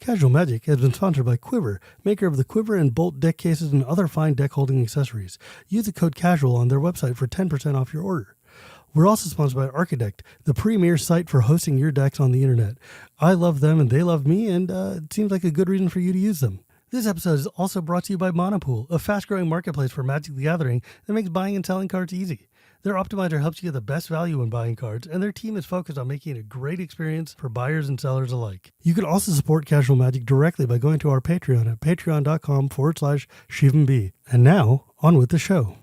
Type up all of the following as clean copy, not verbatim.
Casual Magic has been sponsored by Quiver, maker of the Quiver and Bolt deck cases and other fine deck holding accessories. Use the code CASUAL on their website for 10% off your order. We're also sponsored by Architect, the premier site for hosting your decks on the internet. I love them and they love me, and it seems like a good reason for you to use them. This episode is also brought to you by Monopool, a fast-growing marketplace for Magic the Gathering that makes buying and selling cards easy. Their optimizer helps you get the best value when buying cards, and their team is focused on making it a great experience for buyers and sellers alike. You can also support Casual Magic directly by going to our Patreon at patreon.com/ShivanB. And now, on with the show.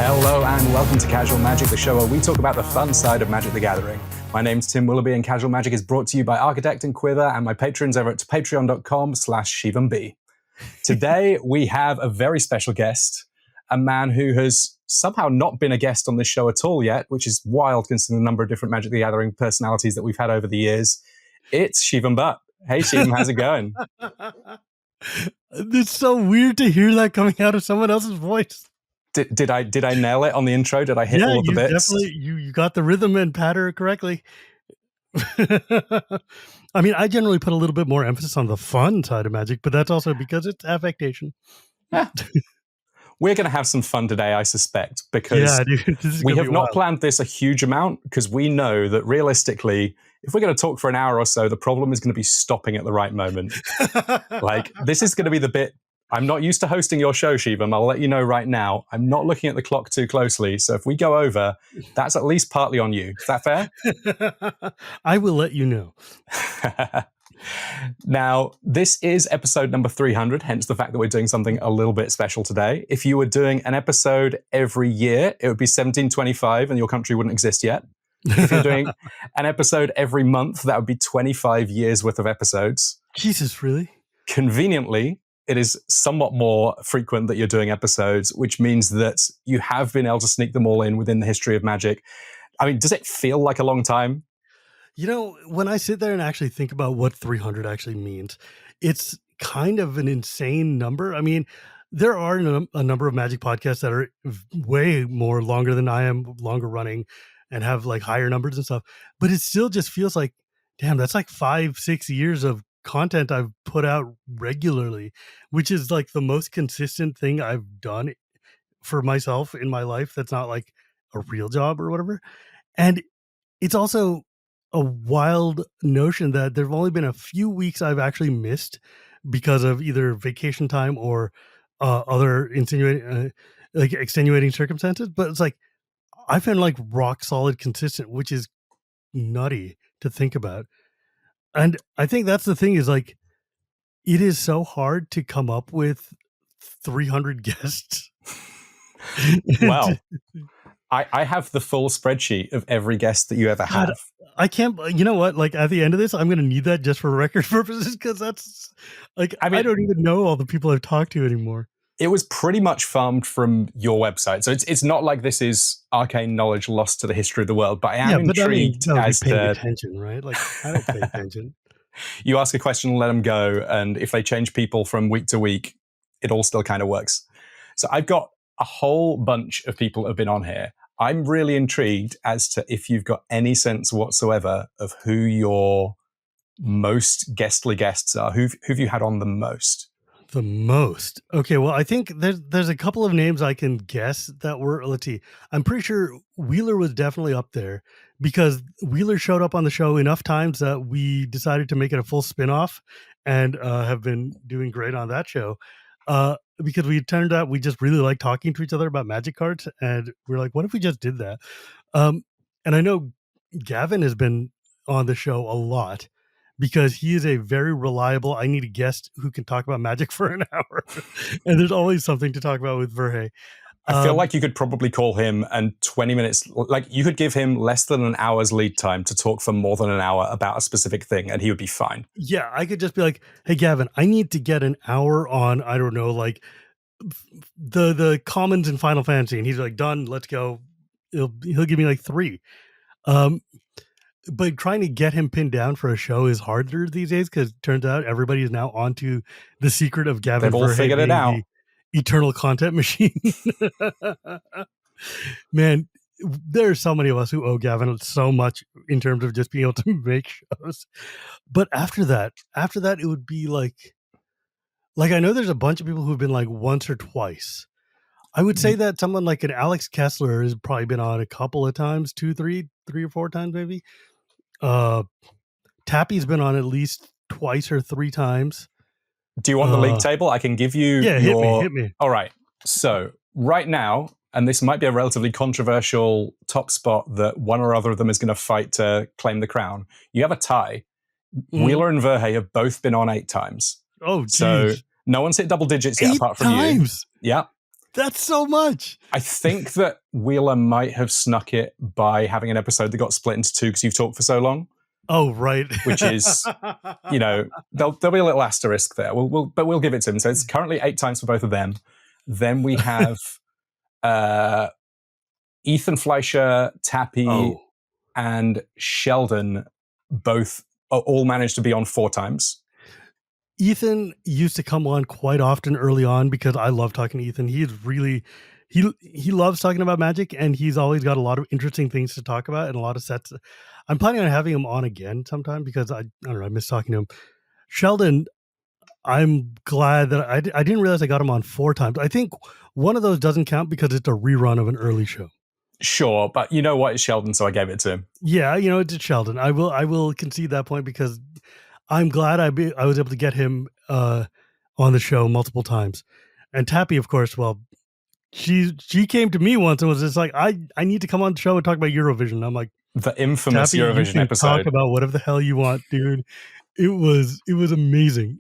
Hello and welcome to Casual Magic, the show where we talk about the fun side of Magic the Gathering. My name's Tim Willoughby and Casual Magic is brought to you by Architect and Quiver and my patrons over at patreon.com/ShivanB. Today we have a very special guest, a man who has somehow not been a guest on this show at all yet, which is wild considering the number of different Magic the Gathering personalities that we've had over the years. It's Shivam Bhatt. Hey Shivam, how's it going? It's so weird to hear that coming out of someone else's voice. Did I nail it on the intro? Did I hit all of the bits? Definitely, you got the rhythm and pattern correctly. I mean, I generally put a little bit more emphasis on the fun side of Magic, but that's also because it's affectation. Yeah. We're going to have some fun today, I suspect, because we have not planned this a huge amount, because we know that realistically, if we're going to talk for an hour or so, the problem is going to be stopping at the right moment. Like, this is going to be the bit. I'm not used to hosting your show, Shivam. I'll let you know right now. I'm not looking at the clock too closely. So if we go over, that's at least partly on you. Is that fair? I will let you know. Now, this is episode number 300, hence the fact that we're doing something a little bit special today. If you were doing an episode every year, it would be 1725 and your country wouldn't exist yet. If you're doing an episode every month, that would be 25 years worth of episodes. Jesus, really? Conveniently, it is somewhat more frequent that you're doing episodes, which means that you have been able to sneak them all in within the history of Magic. I mean, does it feel like a long time? You know, when I sit there and actually think about what 300 actually means, it's kind of an insane number. I mean, there are a number of Magic podcasts that are way more longer than I am, longer running, and have like higher numbers and stuff. But it still just feels like, damn, that's like 5-6 years of content I've put out regularly, which is like the most consistent thing I've done for myself in my life. That's not like a real job or whatever. And it's also a wild notion that there've only been a few weeks I've actually missed because of either vacation time or other extenuating circumstances. But it's like, I've been like rock solid consistent, which is nutty to think about. And I think that's the thing is like, it is so hard to come up with 300 guests. Wow. I have the full spreadsheet of every guest that you ever have. God, I can't, you know what? Like at the end of this, I'm going to need that just for record purposes. Cause that's like, I don't even know all the people I've talked to anymore. It was pretty much farmed from your website. So it's not like this is arcane knowledge lost to the history of the world, but I am intrigued as to attention, right? Like I don't pay attention. You ask a question, let them go. And if they change people from week to week, it all still kind of works. So I've got a whole bunch of people that have been on here. I'm really intrigued as to if you've got any sense whatsoever of who your most guestly guests are. Who've you had on the most? The most. Okay, well, I think there's a couple of names I can guess that were, let's see. I'm pretty sure Wheeler was definitely up there because Wheeler showed up on the show enough times that we decided to make it a full spinoff and have been doing great on that show. Because we turned out we just really like talking to each other about Magic cards, and we're like, what if we just did that? And I know Gavin has been on the show a lot because he is a very reliable, I need a guest who can talk about Magic for an hour. And there's always something to talk about with Verhey. I feel like you could probably call him and 20 minutes, like you could give him less than an hour's lead time to talk for more than an hour about a specific thing and he would be fine. Yeah, I could just be like, hey, Gavin, I need to get an hour on, I don't know, like the commons in Final Fantasy. And he's like, done, let's go. He'll give me like 3. but trying to get him pinned down for a show is harder these days because it turns out everybody is now onto the secret of Gavin They've all Verhey figured it being out. the eternal content machine. Man, there are so many of us who owe Gavin so much in terms of just being able to make shows. But after that, it would be like I know there's a bunch of people who've been like once or twice. I would say that someone like an Alex Kessler has probably been on a couple of times, three or four times maybe. Tappy's been on at least twice or three times. Do you want the league table? I can give you hit me. All right. So right now, and this might be a relatively controversial top spot that one or other of them is going to fight to claim the crown. You have a tie. Wheeler and Verhey have both been on 8 times. Oh, geez. So no one's hit double digits yet apart from times. you. Yeah. That's so much. I think that Wheeler might have snuck it by having an episode that got split into 2 because you've talked for so long. Oh, right. Which is, there'll be a little asterisk there. But we'll give it to him. So it's currently 8 times for both of them. Then we have Ethan Fleischer, Tappy, and Sheldon both all managed to be on 4 times. Ethan used to come on quite often early on because I love talking to Ethan. He's really, he loves talking about Magic, and he's always got a lot of interesting things to talk about and a lot of sets. I'm planning on having him on again sometime because I don't know, I miss talking to him. Sheldon, I'm glad that I didn't realize I got him on 4 times. I think one of those doesn't count because it's a rerun of an early show. Sure, but you know what? It's Sheldon, so I gave it to him. Yeah, it's Sheldon. I will concede that point because I'm glad I was able to get him on the show multiple times. And Tappy, of course, well, she came to me once and was just like, I need to come on the show and talk about Eurovision. I'm like, the infamous Tappy, Eurovision episode. Talk about whatever the hell you want, dude. It was amazing.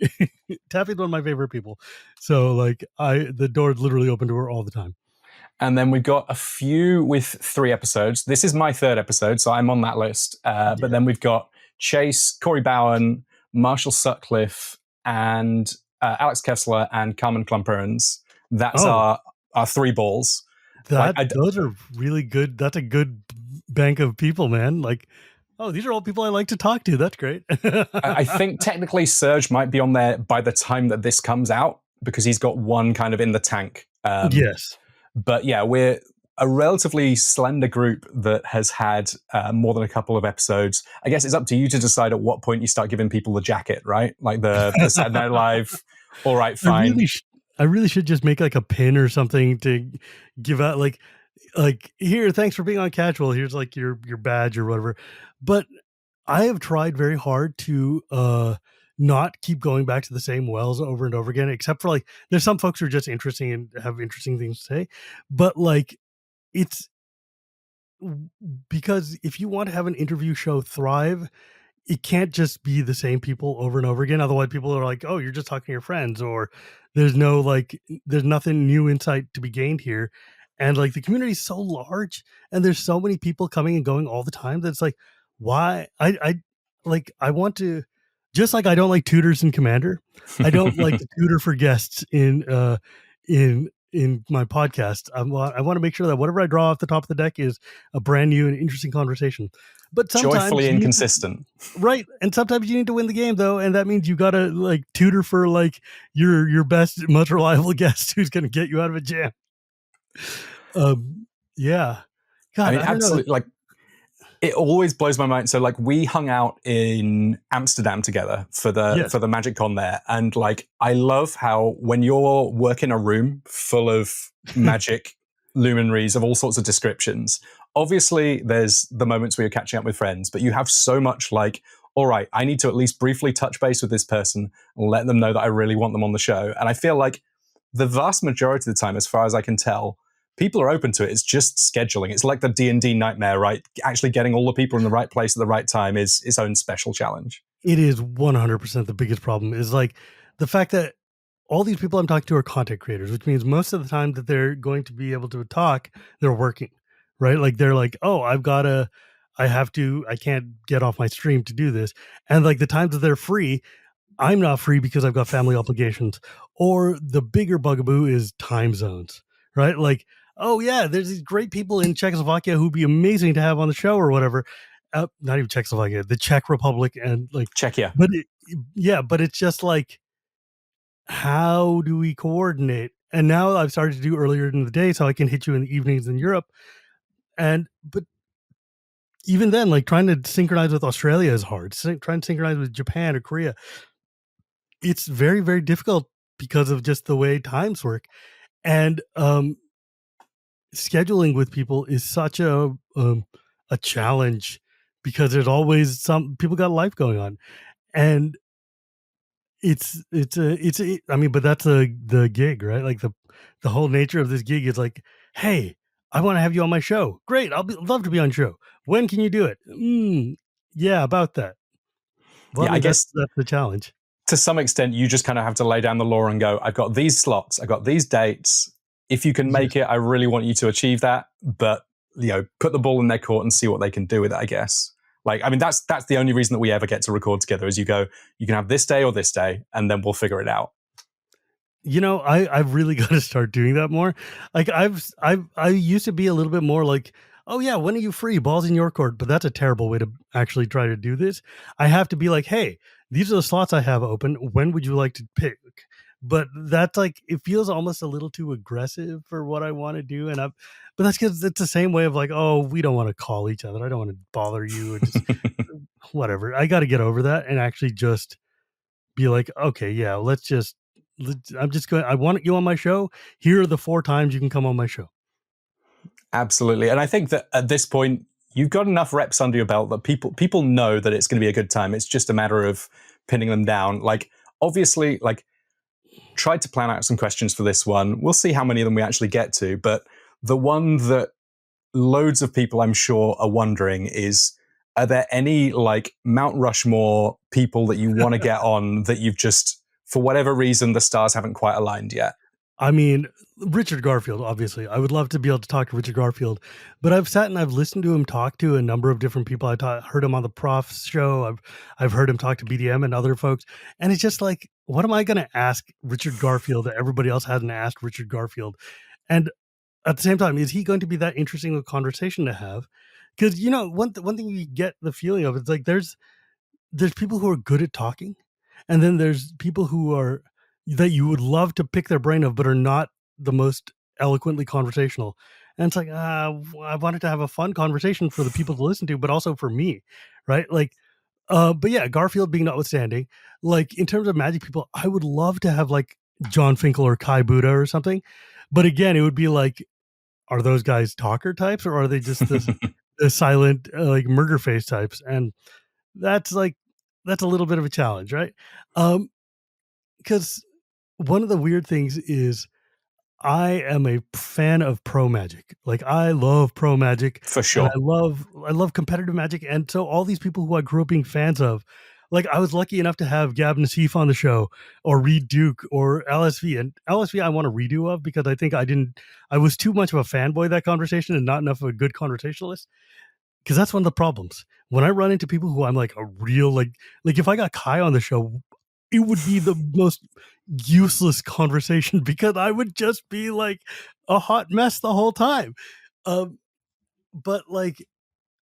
Tappy's one of my favorite people. So like the door's literally open to her all the time. And then we've got a few with 3 episodes. This is my 3rd episode, so I'm on that list. But then we've got Chase, Corey Bowen, Marshall Sutcliffe, and Alex Kessler and Carmen Klumperns. That's our 3 balls. Those are really good. That's a good bank of people, man. Like, these are all people I like to talk to. That's great. I think technically Serge might be on there by the time that this comes out because he's got one kind of in the tank. Yes. But yeah, we're a relatively slender group that has had more than a couple of episodes. I guess it's up to you to decide at what point you start giving people the jacket, right? Like the Saturday Night Live. All right, fine. I really should just make like a pin or something to give out like here, thanks for being on Casual. Here's like your badge or whatever. But I have tried very hard to not keep going back to the same wells over and over again, except for like there's some folks who are just interesting and have interesting things to say. But like it's because if you want to have an interview show thrive, it can't just be the same people over and over again. Otherwise people are like, oh, you're just talking to your friends, or there's nothing new insight to be gained here. And like the community is so large and there's so many people coming and going all the time that it's like, why I want to, just like I don't like tutors in Commander. I don't like to tutor for guests in my podcast. I want to make sure that whatever I draw off the top of the deck is a brand new and interesting conversation. But sometimes joyfully inconsistent, right? And sometimes you need to win the game, though, and that means you got to like tutor for like your best, most reliable guest who's going to get you out of a jam. Yeah. God, I mean, absolutely. Like, it always blows my mind. So, like, we hung out in Amsterdam together for the Magic Con there, and like, I love how when you're working a room full of magic luminaries of all sorts of descriptions, obviously there's the moments where you're catching up with friends, but you have so much like, all right, I need to at least briefly touch base with this person and let them know that I really want them on the show. And I feel like the vast majority of the time, as far as I can tell, people are open to it. It's just scheduling. It's like the D&D nightmare, right? Actually getting all the people in the right place at the right time is its own special challenge. It is 100% the biggest problem is like the fact that all these people I'm talking to are content creators, which means most of the time that they're going to be able to talk, they're working, right? Like they're like, oh, I can't get off my stream to do this. And like the times that they're free, I'm not free because I've got family obligations. Or the bigger bugaboo is time zones, right? Like, oh yeah, there's these great people in Czechoslovakia who'd be amazing to have on the show or whatever. not even Czechoslovakia, the Czech Republic, and like Czechia. but but it's just like, how do we coordinate? And now I've started to do earlier in the day so I can hit you in the evenings in Europe. But even then, like trying to synchronize with Australia is hard. Trying to synchronize with Japan or Korea, it's very, very difficult because of just the way times work. And scheduling with people is such a challenge because there's always some people got life going on, and I mean, but that's the gig, right? Like the whole nature of this gig is like, hey, I want to have you on my show. Great, love to be on show. When can you do it? Yeah, about that. Well, Yeah, I I mean, guess that's the challenge. to some extent, you just kind of have to lay down the law and go, I've got these slots, I've got these dates. If you can make it, I really want you to achieve that. But, put the ball in their court and see what they can do with it, I guess. Like, I mean, that's the only reason that we ever get to record together is you go, you can have this day or this day, and then we'll figure it out. I've really got to start doing that more. Like I used to be a little bit more like, oh yeah, when are you free? Balls in your court. But that's a terrible way to actually try to do this. I have to be like, hey, these are the slots I have open. When would you like to pick? But that's like, it feels almost a little too aggressive for what I want to do. But that's because it's the same way of like, oh, we don't want to call each other. I don't want to bother you. Or just whatever. I got to get over that and actually just be like, okay, yeah, I want you on my show. Here are the 4 times you can come on my show. Absolutely. And I think that at this point, you've got enough reps under your belt that people know that it's going to be a good time. It's just a matter of pinning them down. Like, obviously, like, tried to plan out some questions for this one. We'll see how many of them we actually get to. But the one that loads of people, I'm sure, are wondering is, are there any, like, Mount Rushmore people that you want to get on that you've just, for whatever reason, the stars haven't quite aligned yet? I mean, Richard Garfield, obviously. I would love to be able to talk to Richard Garfield, but I've sat and I've listened to him talk to a number of different people. Heard him on the Prof's show. I've heard him talk to BDM and other folks, and it's just like, what am I going to ask Richard Garfield that everybody else hasn't asked Richard Garfield? And at the same time, is he going to be that interesting a conversation to have? Because one thing you get the feeling of, it's like there's people who are good at talking, and then there's people who are that you would love to pick their brain of, but are not the most eloquently conversational. And it's like, I wanted to have a fun conversation for the people to listen to, but also for me, right? Like, but yeah, Garfield being notwithstanding, like in terms of magic people, I would love to have like John Finkel or Kai Buddha or something. But again, it would be like, are those guys talker types, or are they just the silent like murder face types? And that's a little bit of a challenge, right? Because one of the weird things is I am a fan of pro magic. Like I love pro magic For and sure. I love competitive magic. And so all these people who I grew up being fans of, like I was lucky enough to have Gab Nassif on the show, or Reed Duke, or LSV. And LSV I want a redo of because I think I was too much of a fanboy that conversation and not enough of a good conversationalist. Because that's one of the problems. When I run into people who I'm like a real, like if I got Kai on the show, it would be the most useless conversation because I would just be like a hot mess the whole time. But like,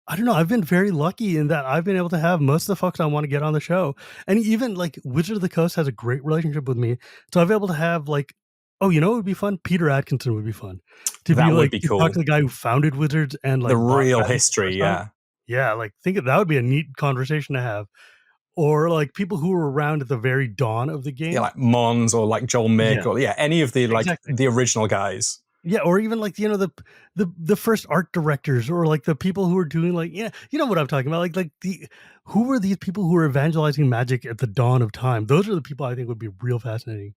I don't know. I've been very lucky in that I've been able to have most of the folks I want to get on the show. And even like Wizard of the Coast has a great relationship with me. So I've been able to have like, oh, it would be fun? Peter Atkinson would be fun. That would be cool. Talk to the guy who founded Wizards and like the real history, yeah. Yeah, like that would be a neat conversation to have. Or like people who were around at the very dawn of the game. Yeah, like Mons or like Joel Mick or any of the the original guys. Yeah, or even like the first art directors, or like the people who were doing like you know what I'm talking about, who were these people who were evangelizing magic at the dawn of time? Those are the people I think would be real fascinating.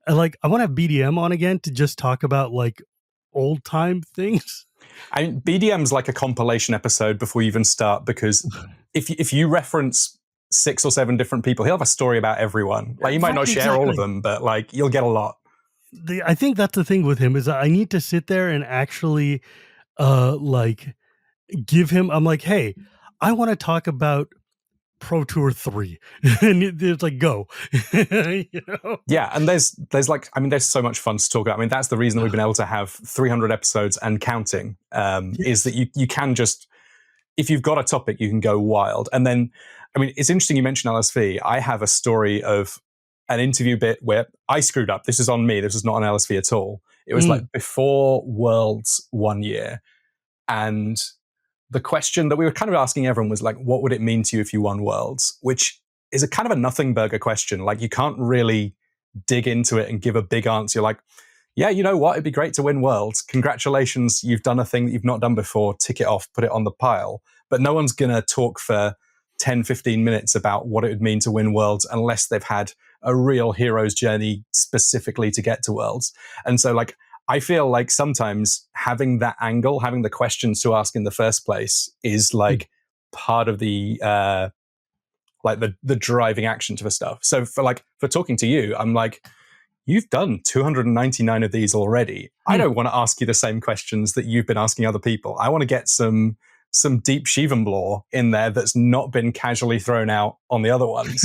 And like I want to have BDM on again to just talk about like old time things. I mean, BDM's like a compilation episode before you even start, because if you reference 6 or 7 different people, he'll have a story about everyone. Like you might not share all of them, but like you'll get a lot. I think that's the thing with him is I need to sit there and actually like give him, I'm like, hey, I want to talk about Pro Tour 3. And it's like, go. Yeah, and there's like, I mean, there's so much fun to talk about. I mean, that's the reason that we've been able to have 300 episodes and counting, is that you can just if you've got a topic, you can go wild. And then, I mean, it's interesting you mentioned LSV. I have a story of an interview bit where I screwed up. This is on me. This is not on LSV at all. It was like before Worlds 1 year. And the question that we were kind of asking everyone was like, what would it mean to you if you won Worlds? Which is a kind of a nothing burger question. Like, you can't really dig into it and give a big answer. You're like, yeah, you know what? It'd be great to win Worlds. Congratulations. You've done a thing that you've not done before. Tick it off, put it on the pile. But no one's going to talk for 10, 15 minutes about what it would mean to win Worlds unless they've had a real hero's journey specifically to get to Worlds. And so, like, I feel like sometimes having that angle, having the questions to ask in the first place is like part of the like the driving action to the stuff. So for talking to you, I'm like, you've done 299 of these already. I don't want to ask you the same questions that you've been asking other people. I want to get some deep Shivam lore in there that's not been casually thrown out on the other ones.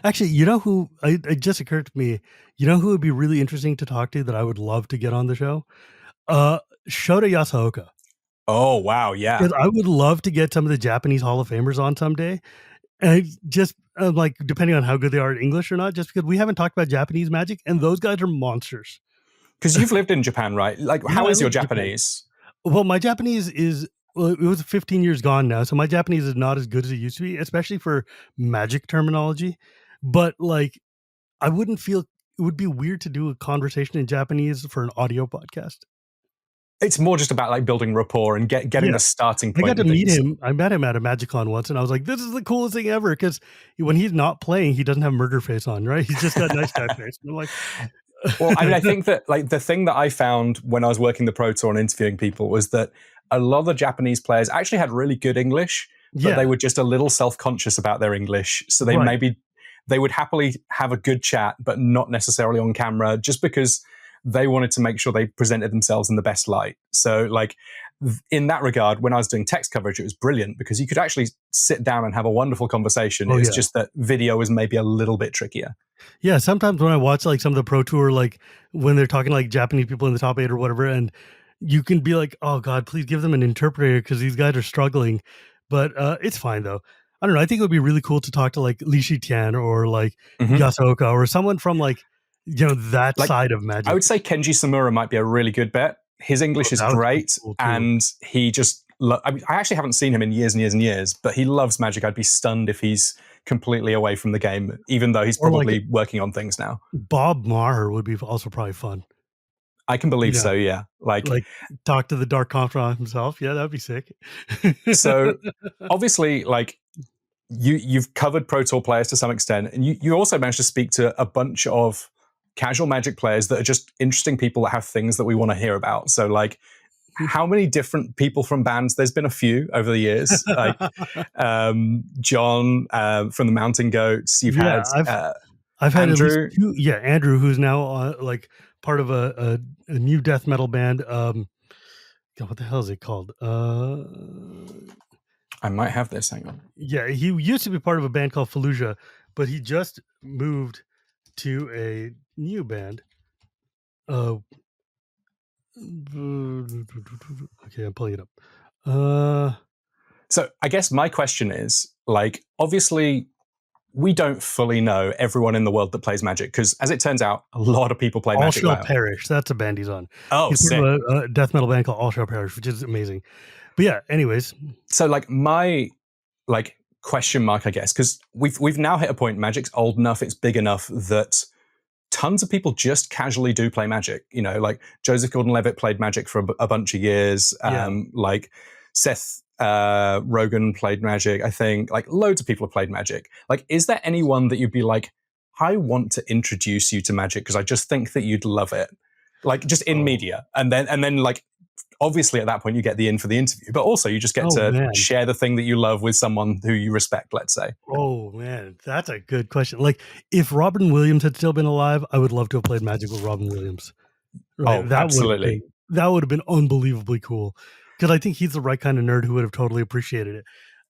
Actually, you know who, it just occurred to me, you know who would be really interesting to talk to that I would love to get on the show? Shota Yasuoka. Oh, wow, yeah. Because I would love to get some of the Japanese Hall of Famers on someday. And just like, depending on how good they are at English or not, just because we haven't talked about Japanese Magic, and those guys are monsters. Because you've lived in Japan, right? Like, how is your Japanese? Well, my Japanese is, well, it was 15 years gone now, so my Japanese is not as good as it used to be, especially for Magic terminology. But like, I wouldn't feel, it would be weird to do a conversation in Japanese for an audio podcast. It's more just about like building rapport and getting a starting point. I got to meet him. I met him at a MagicCon once, and I was like, "This is the coolest thing ever!" Because when he's not playing, he doesn't have murder face on, right? He's just got nice guy face. And I'm like, well, I mean, I think that like the thing that I found when I was working the Pro Tour and interviewing people was that a lot of the Japanese players actually had really good English, but they were just a little self-conscious about their English. So they they would happily have a good chat, but not necessarily on camera, just because they wanted to make sure they presented themselves in the best light. So like in that regard, when I was doing text coverage, it was brilliant because you could actually sit down and have a wonderful conversation. It was just that video was maybe a little bit trickier. Yeah, sometimes when I watch like some of the Pro Tour, like when they're talking like Japanese people in the top 8 or whatever, and you can be like, oh God, please give them an interpreter because these guys are struggling. But it's fine though. I don't know. I think it would be really cool to talk to like Li Shitian or like Yasuoka or someone from like, you know, that side of Magic. I would say Kenji Samura might be a really good bet. His English is great, cool and he just I actually haven't seen him in years and years and years, but he loves Magic. I'd be stunned if he's completely away from the game, even though he's probably working on things now. Bob Maher would be also probably fun. I can believe so, yeah. Like talk to the Dark Confidant himself. Yeah, that'd be sick. So obviously, like you've covered Pro Tour players to some extent, and you also managed to speak to a bunch of casual Magic players that are just interesting people that have things that we want to hear about. So like, how many different people from bands? There's been a few over the years, like John from the Mountain Goats. You've had I've had Andrew. At least two, Andrew, who's now like part of a new death metal band. God, what the hell is it called? I might have this. Hang on. Yeah, he used to be part of a band called Fallujah, but he just moved to a new band. Okay, I'm pulling it up. So I guess my question is, like, obviously we don't fully know everyone in the world that plays Magic, because as it turns out, a lot of people play Magic. All Shall Perish. That's a band he's on. Oh, he's sick. part of a death metal band called All Shall Perish, which is amazing. But yeah, anyways. So like my question mark, I guess, because we've now hit a point, Magic's old enough, it's big enough that tons of people just casually do play Magic. You know, like Joseph Gordon-Levitt played Magic for a bunch of years. Like Seth Rogen played Magic, I think. Like loads of people have played Magic. Like, is there anyone that you'd be like, I want to introduce you to Magic because I just think that you'd love it? Like just in media. And then like, obviously at that point you get the in for the interview, but also you just get to share the thing that you love with someone who you respect, let's say. Oh man, that's a good question. Like if Robin Williams had still been alive, I would love to have played Magic with Robin Williams. Right? Oh, absolutely. That would have been unbelievably cool, because I think he's the right kind of nerd who would have totally appreciated it.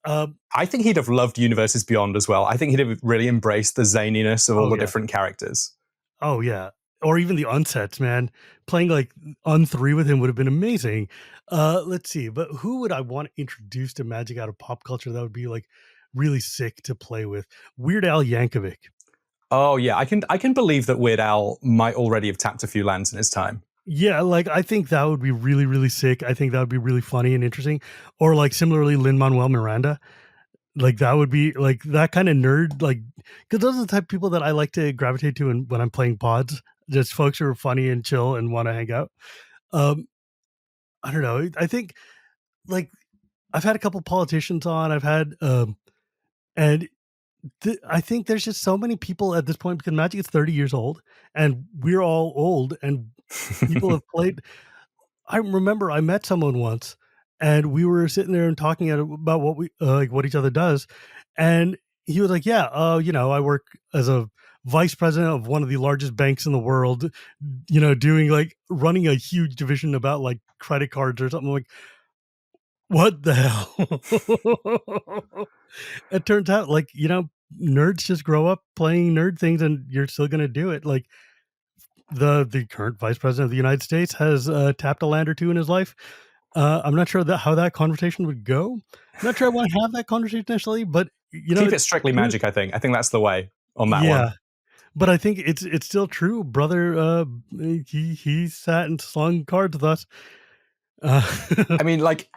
I think he'd have loved Universes Beyond as well. I think he'd have really embraced the zaniness of all the different characters. Oh yeah. or even the unsets, man. Playing like Un3 with him would have been amazing. Let's see, but who would I want to introduce to Magic out of pop culture that would be like really sick to play with? Weird Al Yankovic. Oh yeah, I can believe that Weird Al might already have tapped a few lands in his time. Yeah, like I think that would be really, really sick. I think that would be really funny and interesting. Or like similarly, Lin-Manuel Miranda. Like that would be like that kind of nerd, like because those are the type of people that I like to gravitate to when I'm playing pods. Just folks who are funny and chill and want to hang out. Um, I don't know. I think like I've had a couple politicians on. I've had and I think there's just so many people at this point because Magic is 30 years old and we're all old and people have played. I remember I met someone once and we were sitting there and talking about what we like what each other does. And he was like, yeah, I work as a vice president of one of the largest banks in the world, doing like running a huge division about like credit cards or something. Like, what the hell? It turns out like, nerds just grow up playing nerd things and you're still going to do it. Like the current vice president of the United States has tapped a land or two in his life. I'm not sure how that conversation would go. I'm not sure I want to have that conversation initially, but Keep it strictly Magic. I think that's the way on that yeah. one. But I think it's still true, brother. He sat and slung cards with us. I mean, like,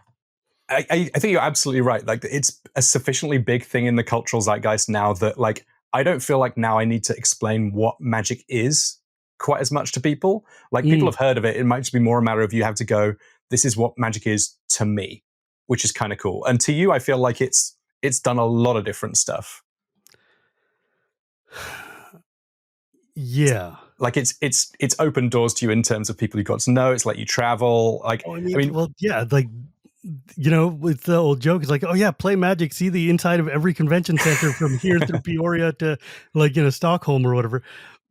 I think you're absolutely right. Like, it's a sufficiently big thing in the cultural zeitgeist now that, like, I don't feel like now I need to explain what Magic is quite as much to people. Like, people have heard of it. It might just be more a matter of you have to go, this is what Magic is to me, which is kind of cool. And to you, I feel like it's done a lot of different stuff. Yeah. Like it's opened doors to you in terms of people you got to know. It's let you travel. Like, I mean, well, yeah, like, with the old joke, it's like, oh yeah, play Magic, see the inside of every convention center from here through Peoria to like, Stockholm or whatever.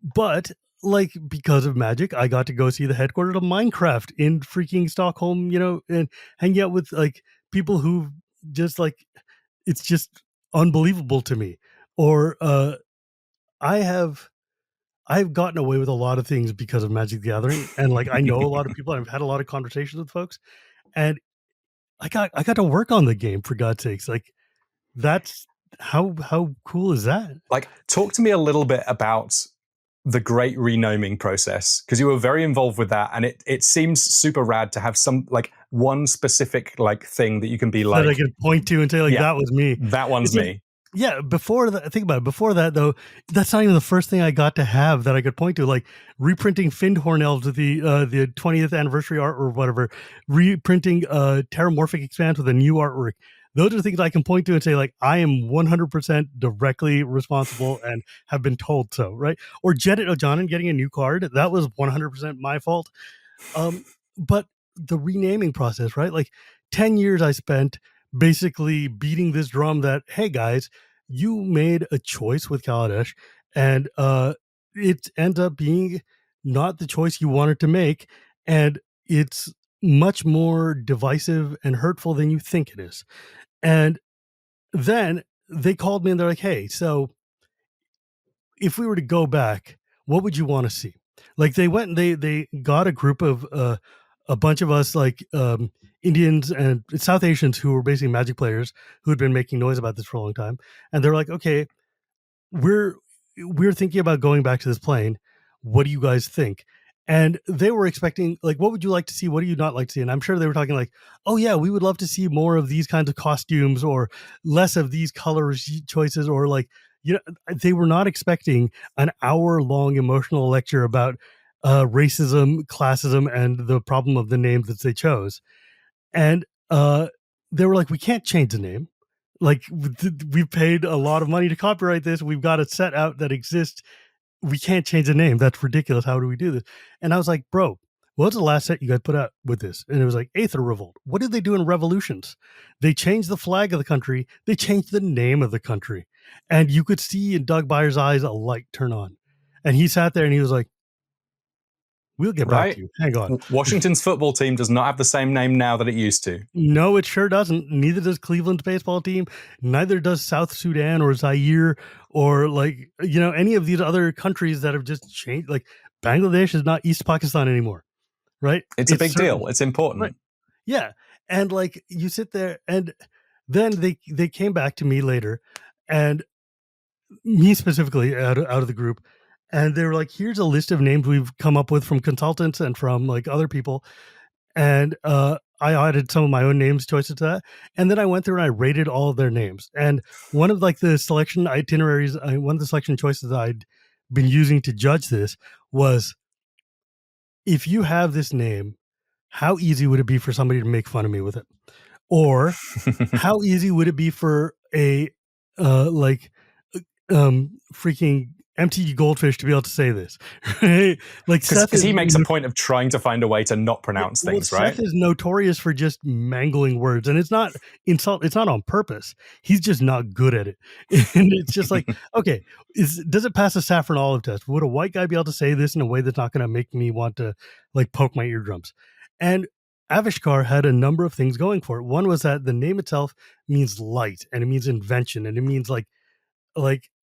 But like, because of Magic, I got to go see the headquarters of Minecraft in freaking Stockholm, and hang out with like people who just like, it's just unbelievable to me. Or I've gotten away with a lot of things because of Magic the Gathering. And like, I know a lot of people, I've had a lot of conversations with folks, and I got to work on the game, for God's sakes. Like, that's how cool is that? Like, talk to me a little bit about the great renaming process, because you were very involved with that, and it seems super rad to have some like one specific like thing that you can be like that I can point to and say like, yeah, that was me. That one's It's like, me. yeah, before that, think about it. Before that, though, that's not even the first thing I got to have that I could point to, like reprinting Findhorn Elves with the 20th anniversary art or whatever, reprinting Terramorphic Expanse with a new artwork. Those are things I can point to and say, like, I am 100% directly responsible and have been told so, right? Or Jedit Ojanen getting a new card, that was 100% my fault. But the renaming process, right? Like 10 years I spent basically beating this drum that, hey guys, you made a choice with Kaladesh and it ends up being not the choice you wanted to make, and it's much more divisive and hurtful than you think it is. And then they called me and they're like, hey, so if we were to go back, what would you want to see? Like they went and they got a group of a bunch of us, like Indians and South Asians who were basically Magic players who had been making noise about this for a long time, and they're like, okay, we're thinking about going back to this plane. What do you guys think? And they were expecting, like, what would you like to see? What do you not like to see? And I'm sure they were talking like, oh yeah, we would love to see more of these kinds of costumes or less of these color choices, or like, they were not expecting an hour-long emotional lecture about racism, classism, and the problem of the name that they chose. And they were like, we can't change the name. Like, we paid a lot of money to copyright this. We've got a set out that exists. We can't change the name. That's ridiculous. How do we do this? And I was like, bro, what's the last set you guys put out with this? And it was like Aether Revolt. What did they do in Revolutions? They changed the flag of the country. They changed the name of the country. And you could see in Doug Byers' eyes a light turn on. And he sat there and he was like, we'll get back to you. Hang on. Washington's football team does not have the same name now that it used to. No, it sure doesn't. Neither does Cleveland's baseball team. Neither does South Sudan or Zaire or like, any of these other countries that have just changed. Like Bangladesh is not East Pakistan anymore, right? It's a big deal. It's important. Right. Yeah. And like you sit there, and then they came back to me later, and me specifically out of the group, and they were like, here's a list of names we've come up with from consultants and from like other people. And I added some of my own names choices to that, and then I went through and I rated all of their names. And one of like the selection itineraries, one of the selection choices that I'd been using to judge this was, if you have this name, how easy would it be for somebody to make fun of me with it? Or how easy would it be for a freaking MTG Goldfish to be able to say this? Right? Like because he makes a point of trying to find a way to not pronounce things, right? Seth is notorious for just mangling words, and it's not insult. It's not on purpose. He's just not good at it. And it's just like, okay, does it pass a saffron olive test? Would a white guy be able to say this in a way that's not going to make me want to like poke my eardrums? And Avishkar had a number of things going for it. One was that the name itself means light, and it means invention, and it means like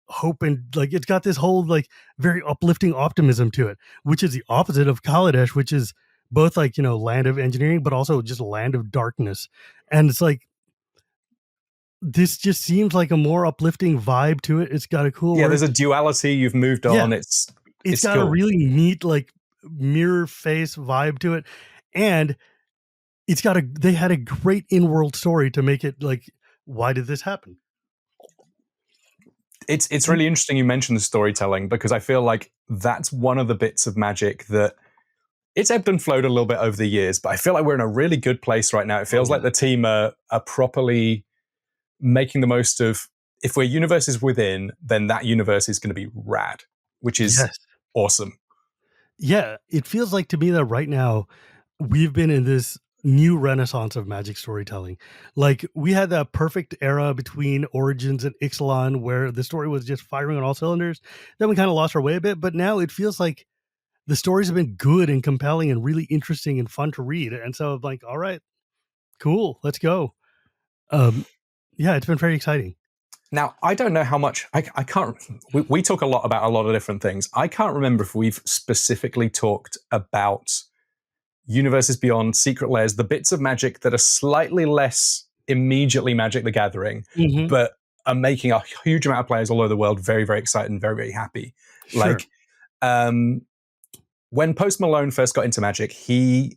hope, and like it's got this whole like very uplifting optimism to it, which is the opposite of Kaladesh, which is both like, you know, land of engineering but also just land of darkness. And it's like, this just seems like a more uplifting vibe to it. It's got a cool there's a duality. You've moved on. Yeah. It's got cool. a really neat like mirror face vibe to it, and they had a great in-world story to make it like, why did this happen? It's really interesting you mentioned the storytelling, because I feel like that's one of the bits of Magic that it's ebbed and flowed a little bit over the years, but I feel like we're in a really good place right now. It feels like the team are properly making the most of, if we're universes within, then that universe is going to be rad, which is awesome. Yeah, it feels like to me that right now we've been in this new renaissance of Magic storytelling. Like, we had that perfect era between Origins and Ixalan where the story was just firing on all cylinders. Then we kind of lost our way a bit, but now it feels like the stories have been good and compelling and really interesting and fun to read. And so I'm like, all right, cool, let's go. Yeah, it's been very exciting. Now, I don't know how much, I can't, we talk a lot about a lot of different things. I can't remember if we've specifically talked about Universes Beyond, Secret Layers, the bits of Magic that are slightly less immediately Magic the Gathering, but are making a huge amount of players all over the world very, very excited and very, very happy. Sure. Like, when Post Malone first got into Magic, he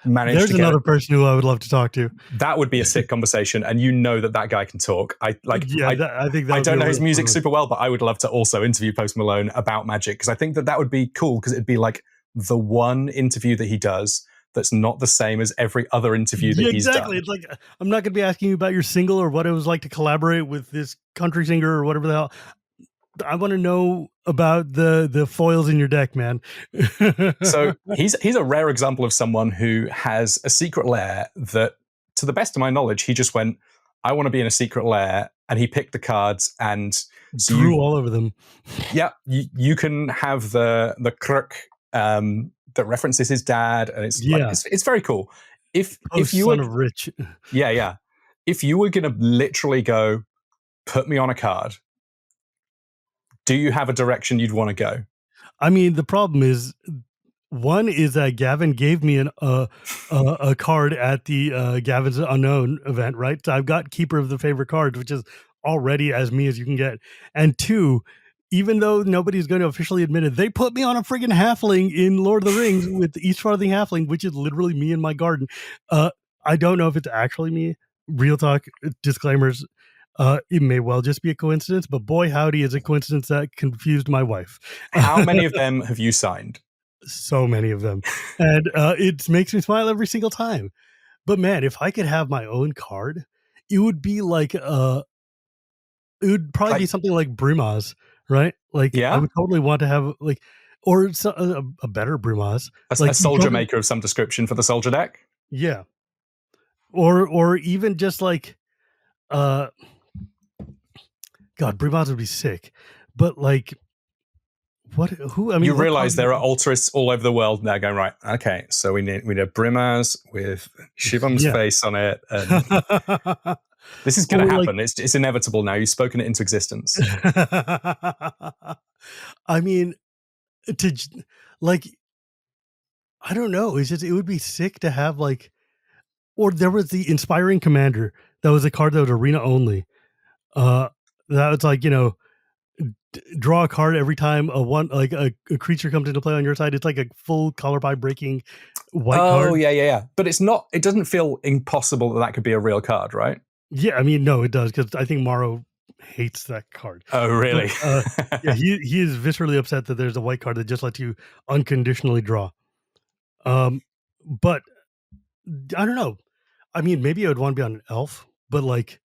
managed There's another person who I would love to talk to. That would be a sick conversation, and you know that guy can talk. I think that I don't know his music super well, but I would love to also interview Post Malone about Magic, because I think that would be cool, because it'd be like the one interview that he does that's not the same as every other interview that he's done. Exactly. It's like, I'm not going to be asking you about your single or what it was like to collaborate with this country singer or whatever the hell. I want to know about the foils in your deck, man. So he's a rare example of someone who has a secret lair that, to the best of my knowledge, he just went, I want to be in a secret lair, and he picked the cards and drew all over them. Yeah, you can have the crook that references his dad, and it's like, it's very cool. If you son of Rich, if you were going to literally go, put me on a card, do you have a direction you'd want to go? I mean, the problem is, one is that Gavin gave me a card at the Gavin's Unknown event, right? So I've got Keeper of the Favorite Cards, which is already as me as you can get. And two, even though nobody's going to officially admit it, they put me on a friggin' halfling in Lord of the Rings with East Farthing Halfling, which is literally me in my garden. I don't know if it's actually me. Real talk, disclaimers. It may well just be a coincidence, but boy, howdy, is a coincidence that confused my wife. How many of them have you signed? So many of them. And it makes me smile every single time. But man, if I could have my own card, it would be like, it would probably be something like Brimaz, right? Like, I would totally want to have like, or a better Brimaz. A soldier maker of some description for the soldier deck? Yeah. Or even just like, God, Brimaz would be sick, but like, who? I mean, you realize there are altruists all over the world now going, right, okay, so we need a Brimaz with Shivam's face on it, and this is going to happen. Like, it's inevitable now. You've spoken it into existence. I mean, like, I don't know. It's just, it would be sick to have like, or there was the Inspiring Commander. That was a card that was arena only. Uh, that was like, draw a card every time a creature comes into play on your side. It's like a full color pie breaking white Oh, card. yeah. But it's not, it doesn't feel impossible that could be a real card, right? Yeah, I mean, no, it does, because I think Morrow hates that card. Oh, really? But, yeah, he is viscerally upset that there's a white card that just lets you unconditionally draw. But I don't know. I mean, maybe I would want to be on an elf, but like,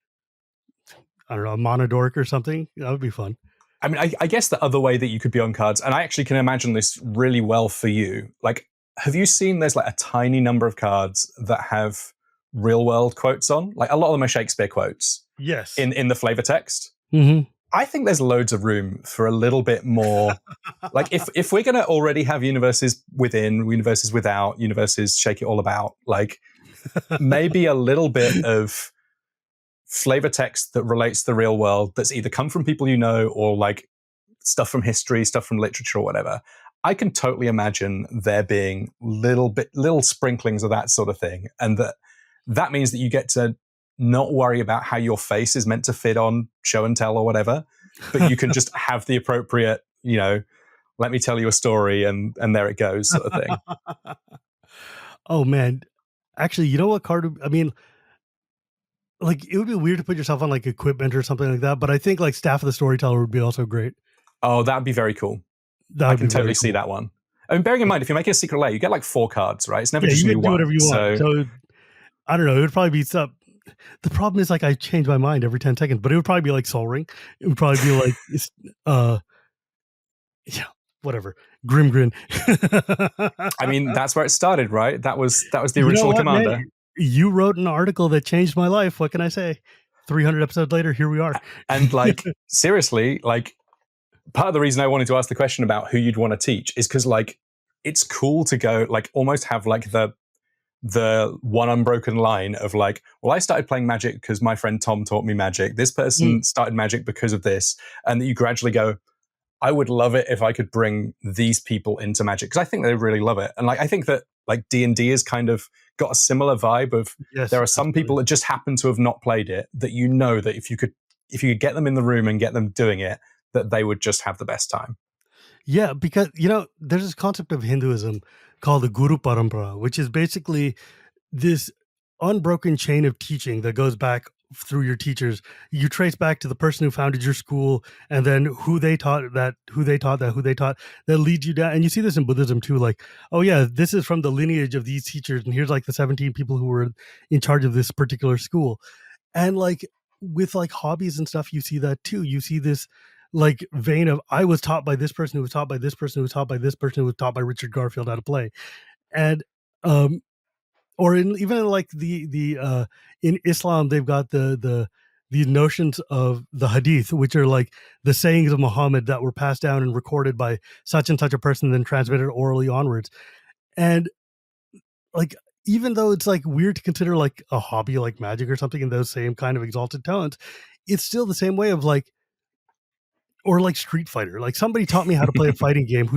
I don't know, a Monodoric or something. That would be fun. I mean, I guess the other way that you could be on cards, and I actually can imagine this really well for you. Like, have you seen there's like a tiny number of cards that have real world quotes on? Like, a lot of them are Shakespeare quotes. Yes. In the flavor text. Mm-hmm. I think there's loads of room for a little bit more. Like, if we're going to already have universes within, universes without, universes shake it all about, like, maybe a little bit of flavor text that relates to the real world that's either come from people you know or like stuff from history, stuff from literature or whatever. I can totally imagine there being little sprinklings of that sort of thing. And that means that you get to not worry about how your face is meant to fit on show and tell or whatever, but you can just have the appropriate, let me tell you a story and there it goes sort of thing. Oh man. Actually, you know what card, I mean, like, it would be weird to put yourself on like equipment or something like that, but I think like Staff of the Storyteller would be also great. Oh, that'd be very cool. I can totally see that one. I mean, bearing in mind, if you're making a secret layer, you get like 4 cards, right? It's never just you new can do one. whatever you want. So I don't know. It would probably be some. The problem is, like, I change my mind every 10 seconds, but it would probably be like Soul Ring. It would probably be like, yeah, whatever. Grim. I mean, that's where it started, right? That was the original commander. Man? You wrote an article that changed my life. What can I say? 300 episodes later, here we are. And like, seriously, like, part of the reason I wanted to ask the question about who you'd want to teach is because, like, it's cool to go, like, almost have like the one unbroken line of like, well, I started playing Magic because my friend Tom taught me Magic. This person started Magic because of this. And that you gradually go, I would love it if I could bring these people into Magic, because I think they really love it. And like, I think that like D&D has kind of got a similar vibe of there are some people that just happen to have not played it, that that if you could get them in the room and get them doing it, that they would just have the best time. Yeah, because, there's this concept of Hinduism called the Guru Parampara, which is basically this unbroken chain of teaching that goes back through your teachers. You trace back to the person who founded your school, and then who they taught that leads you down. And you see this in Buddhism too, like, oh yeah, this is from the lineage of these teachers, and here's like the 17 people who were in charge of this particular school. And like with like hobbies and stuff, you see that too. You see this like vein of, I was taught by this person who was taught by this person who was taught by this person who was taught by Richard Garfield how to play. And or even in like the in Islam, they've got these notions of the hadith, which are like the sayings of Muhammad that were passed down and recorded by such and such a person, then transmitted orally onwards. And like, even though it's like weird to consider like a hobby like Magic or something in those same kind of exalted tones, it's still the same way of like, or like Street Fighter. Like, somebody taught me how to play a fighting game,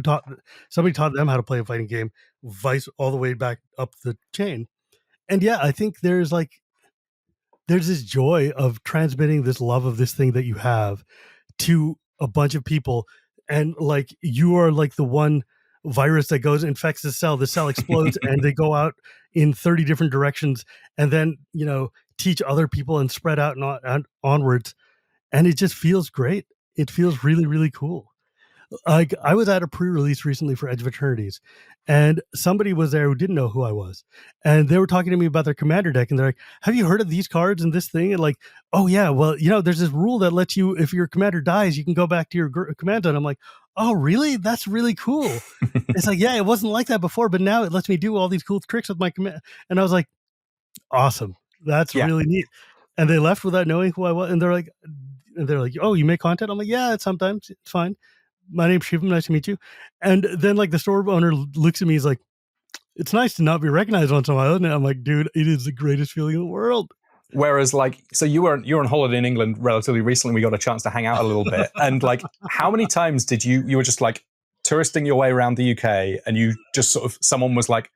somebody taught them how to play a fighting game, vice all the way back up the chain. And yeah, I think there's this joy of transmitting this love of this thing that you have to a bunch of people. And like, you are like the one virus that goes, infects the cell explodes and they go out in 30 different directions, and then, teach other people and spread out and onwards. And it just feels great. It feels really, really cool. Like, I was at a pre-release recently for Edge of Eternities, and somebody was there who didn't know who I was, and they were talking to me about their commander deck, and they're like, have you heard of these cards and this thing? And like, oh yeah, well, there's this rule that lets you, if your commander dies, you can go back to your command zone. I'm like, oh really? That's really cool. It's like, yeah, it wasn't like that before, but now it lets me do all these cool tricks with my command. And I was like, awesome. That's really neat. And they left without knowing who I was, and they're like, oh, you make content? I'm like, yeah, sometimes. It's fine. My name's Shivam. Nice to meet you. And then like the store owner looks at me, he's like, it's nice to not be recognized once in a while, isn't it? I'm like, dude, it is the greatest feeling in the world. Whereas like, so you were on holiday in England relatively recently. We got a chance to hang out a little bit. And like, how many times did you were just like touristing your way around the UK and you just sort of, someone was like,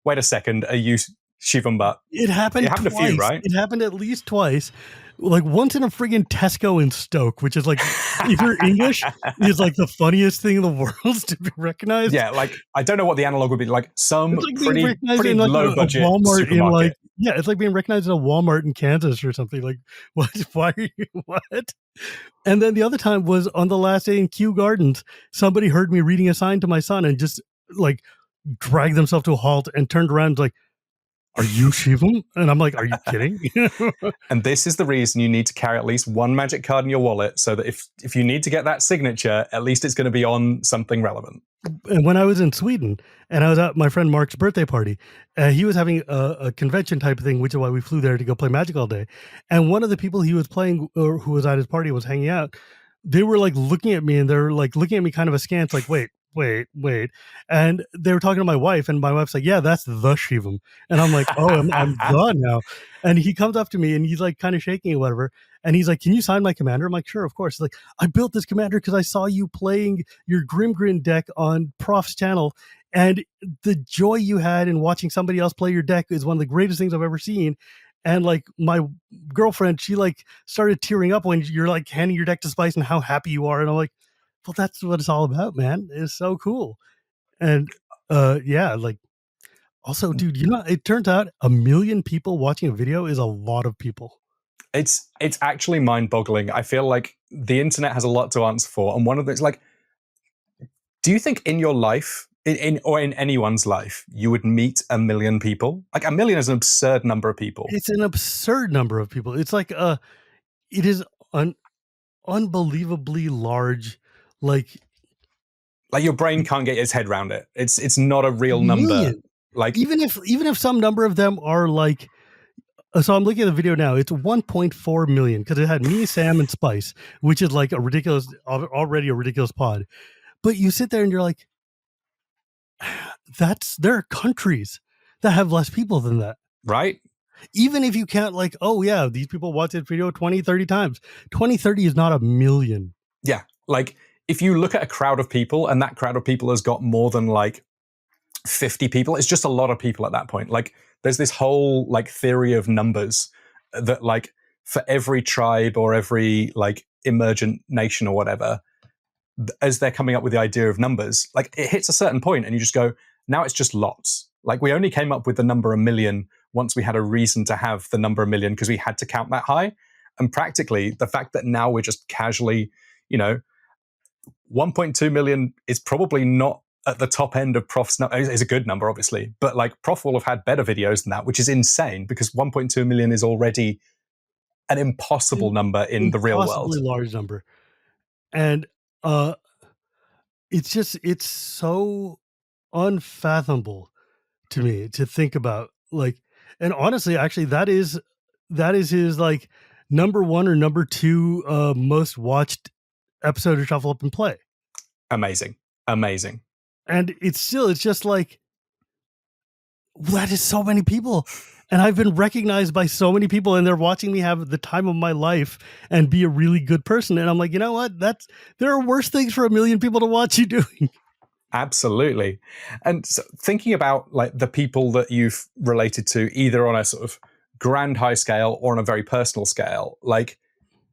wait a second, are you Shivam Bhatt? It happened a twice. few, right? It happened at least twice. Like once in a friggin' Tesco in Stoke, which is like, if you're English, is like the funniest thing in the world to be recognized. Yeah, like I don't know what the analog would be. Like some like pretty like low budget Walmart supermarket. in like, yeah, it's like being recognized in a Walmart in Kansas or something. Like, what? Why are you what? And then the other time was on the last day in Kew Gardens. Somebody heard me reading a sign to my son and just like dragged themselves to a halt and turned around like, are you Shivam? And I'm like, are you kidding? And this is the reason you need to carry at least one magic card in your wallet so that if you need to get that signature, at least it's going to be on something relevant. And when I was in Sweden and I was at my friend Mark's birthday party, he was having a convention type of thing, which is why we flew there to go play Magic all day. And one of the people he was playing or who was at his party was hanging out. They were like looking at me and they're like looking at me kind of askance, like, wait. And they were talking to my wife and my wife's like, yeah, that's the Shivam. And I'm like, oh, I'm done now. And he comes up to me and he's like kind of shaking or whatever. And he's like, can you sign my commander? I'm like, sure, of course. He's like, I built this commander because I saw you playing your Grimgrin deck on Prof's channel. And the joy you had in watching somebody else play your deck is one of the greatest things I've ever seen. And like my girlfriend, she like started tearing up when you're like handing your deck to Spice and how happy you are. And I'm like, well, that's what it's all about, man. It's so cool. And yeah, like also, dude, you know, it turns out 1 million people watching a video is a lot of people. It's actually mind-boggling. I feel like the internet has a lot to answer for. And one of those, like, do you think in your life, or in anyone's life, you would meet 1 million people? Like 1 million is an absurd number of people. It's an absurd number of people. It's like it is an unbelievably large, like your brain can't get its head around it. It's not a real number. Like even if some number of them are like, so I'm looking at the video now. It's 1.4 million because it had me, Sam, and Spice, which is like already a ridiculous pod. But you sit there and you're like, there are countries that have less people than that. Right. Even if you count like, oh yeah, these people watch this video 20, 30 times. 20, 30 is not 1 million. Yeah. Like if you look at a crowd of people and that crowd of people has got more than like 50 people, it's just a lot of people at that point. Like there's this whole like theory of numbers that like for every tribe or every like emergent nation or whatever, as they're coming up with the idea of numbers, like it hits a certain point and you just go, now it's just lots. Like we only came up with the number 1 million once we had a reason to have the number 1 million because we had to count that high. And practically the fact that now we're just casually, 1.2 million is probably not at the top end of Prof's number. It's a good number, obviously, but like Prof will have had better videos than that, which is insane because 1.2 million is already an impossible number in the real world. Impossibly large number. And it's so unfathomable to me to think about, like, and honestly, actually, that is his like number 1 or number 2 most watched episode of Shuffle Up and Play. Amazing. And it's just like, that is so many people. And I've been recognized by so many people and they're watching me have the time of my life and be a really good person. And I'm like, you know what? There are worse things for 1 million people to watch you doing. Absolutely. And so thinking about like the people that you've related to either on a sort of grand high scale or on a very personal scale, like,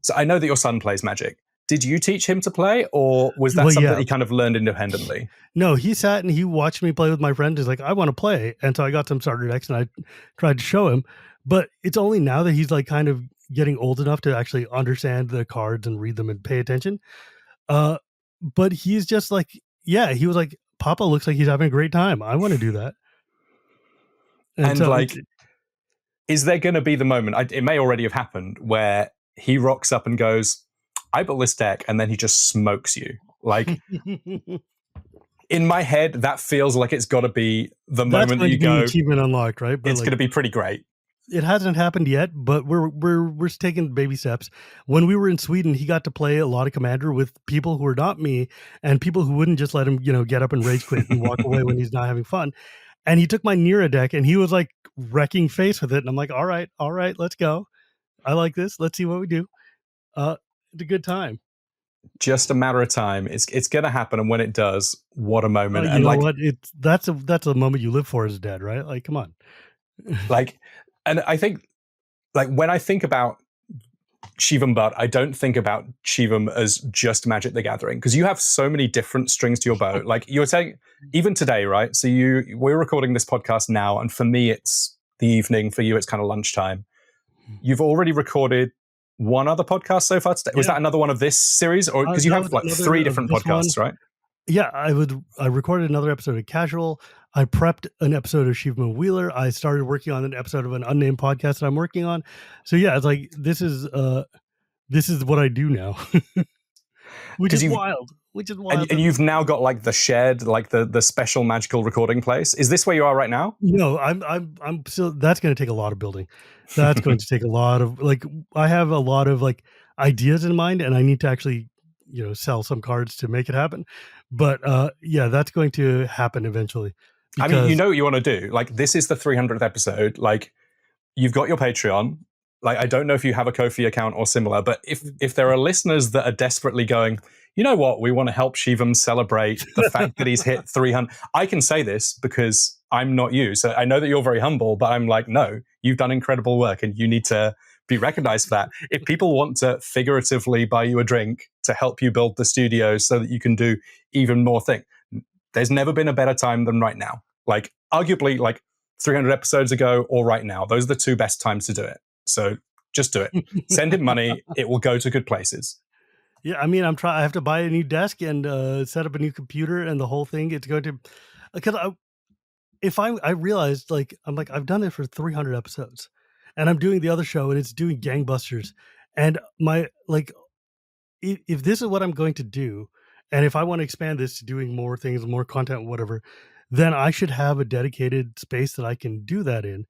so I know that your son plays Magic. Did you teach him to play or was that something that he kind of learned independently? No, he sat and he watched me play with my friend. He's like, I want to play. And so I got some starter decks and I tried to show him, but it's only now that he's like kind of getting old enough to actually understand the cards and read them and pay attention. But he's just like, yeah, he was like, Papa looks like he's having a great time. I want to do that. And so like, is there going to be the moment, it may already have happened, where he rocks up and goes, I built this deck, and then he just smokes you. Like, in my head, that feels like it's got to be the moment that you go, achievement unlocked, right? But it's going to be pretty great. It hasn't happened yet, but we're taking baby steps. When we were in Sweden, he got to play a lot of Commander with people who are not me and people who wouldn't just let him, get up and rage quit and walk away when he's not having fun. And he took my Nira deck and he was like wrecking face with it. And I'm like, all right, let's go. I like this. Let's see what we do. It's a good time. just a matter of time. It's going to happen, and when it does, what a moment! You And know like, what? That's a moment you live for as dead, right? Like, come on. like, and I think like when I think about Shivam Bhatt, I don't think about Shivam as just Magic the Gathering, because you have so many different strings to your bow. Like you were saying, even today, right? So we're recording this podcast now, and for me, it's the evening. For you, it's kind of lunchtime. You've already recorded one other podcast so far today. Was that another one of this series, or because you That have was like another 3 of different this one. podcasts, right? Yeah, I recorded another episode of Casual. I prepped an episode of Shivam Wheeler. I started working on an episode of an unnamed podcast that I'm working on. So yeah, it's like this is what I do now, which is wild. Which is wild. And you've now got like the shed, like the special magical recording place. Is this where you are right now? No, I'm still. That's going to take a lot of building. That's going to take a lot of like. I have a lot of like ideas in mind, and I need to actually sell some cards to make it happen. But yeah, that's going to happen eventually. I mean, you know what you want to do. Like, this is the 300th episode. Like, you've got your Patreon. Like, I don't know if you have a Ko-fi account or similar, but if there are listeners that are desperately going, you know what, we want to help Shivam celebrate the fact that he's hit 300. I can say this because I'm not you. So I know that you're very humble, but I'm like, no, you've done incredible work and you need to be recognized for that. If people want to figuratively buy you a drink to help you build the studio so that you can do even more things, there's never been a better time than right now. Like, arguably, like 300 episodes ago or right now, those are the 2 best times to do it. So just do it. Send him money. It will go to good places. Yeah, I mean, I have to buy a new desk and set up a new computer and the whole thing. It's going to, because I realized I've done it for 300 episodes, and I'm doing the other show and it's doing gangbusters, and if this is what I'm going to do, and if I want to expand this to doing more things, more content, whatever, then I should have a dedicated space that I can do that in.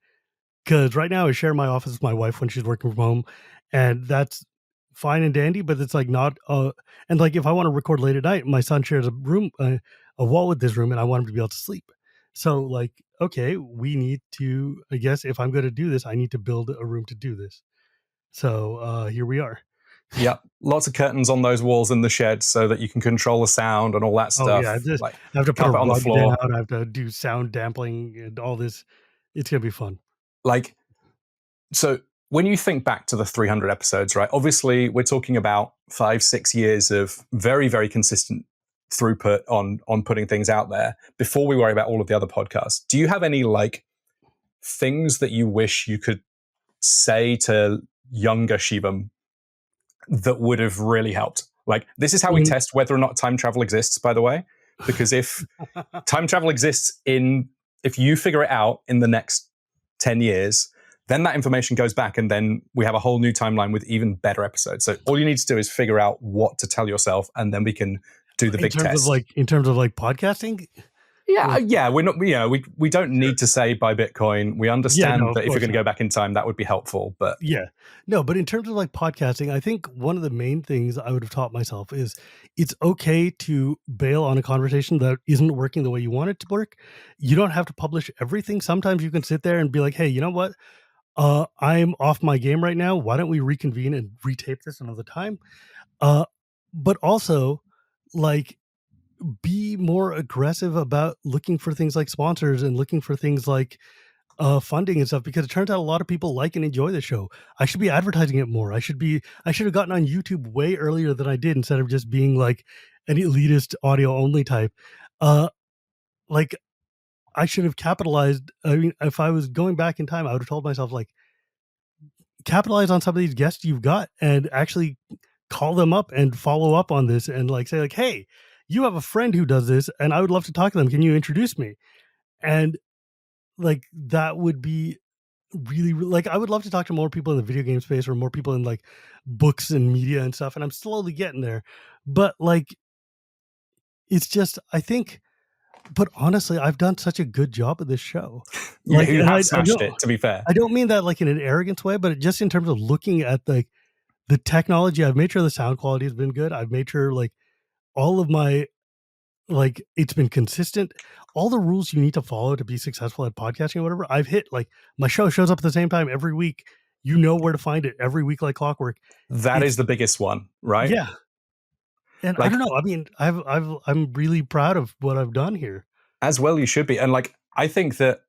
Because right now I share my office with my wife when she's working from home, and that's fine and dandy. But it's like not. And like if I want to record late at night, my son shares a room, a wall with this room, and I want him to be able to sleep. So like, okay, we need to. I guess if I'm going to do this, I need to build a room to do this. So here we are. Yep, lots of curtains on those walls in the shed so that you can control the sound and all that stuff. Oh yeah, like, I have to put a on the rug floor. down. I have to do sound dampening and all this. It's gonna be fun. Like, so when you think back to the 300 episodes, right? Obviously, we're talking about 5-6 years of very, very consistent throughput on putting things out there before we worry about all of the other podcasts. Do you have any like things that you wish you could say to younger Shivam that would have really helped? Like, this is how we test whether or not time travel exists, by the way, because if time travel exists if you figure it out in the next 10 years, then that information goes back and then we have a whole new timeline with even better episodes. So all you need to do is figure out what to tell yourself, and then we can do the big test. In terms of podcasting? Yeah, we're not. We don't need to say buy Bitcoin. We understand that if you're going to go back in time, that would be helpful. But but in terms of podcasting, I think one of the main things I would have taught myself is it's okay to bail on a conversation that isn't working the way you want it to work. You don't have to publish everything. Sometimes you can sit there and be like, hey, you know what? I'm off my game right now. Why don't we reconvene and retape this another time? But also, be more aggressive about looking for things like sponsors and looking for things like funding and stuff, because it turns out a lot of people like and enjoy the show. I should be advertising it more. I should have gotten on YouTube way earlier than I did, instead of just being like an elitist audio only type. I should have capitalized. I mean, if I was going back in time, I would have told myself capitalize on some of these guests you've got and actually call them up and follow up on this and say hey, you have a friend who does this and I would love to talk to them. Can you introduce me? And that would be really, I would love to talk to more people in the video game space or more people in books and media and stuff. And I'm slowly getting there, but it's just, I think, but honestly, I've done such a good job of this show. You have smashed it, to be fair. I don't mean that in an arrogance way, but just in terms of looking at the technology. I've made sure the sound quality has been good. I've made sure all of my it's been consistent. All the rules you need to follow to be successful at podcasting or whatever, I've hit. My show shows up at the same time every week. You know where to find it every week, like clockwork. That is the biggest one, right? Yeah. And I don't Like, know. I mean, I'm really proud of what I've done here. as well you should be. And like, I think that,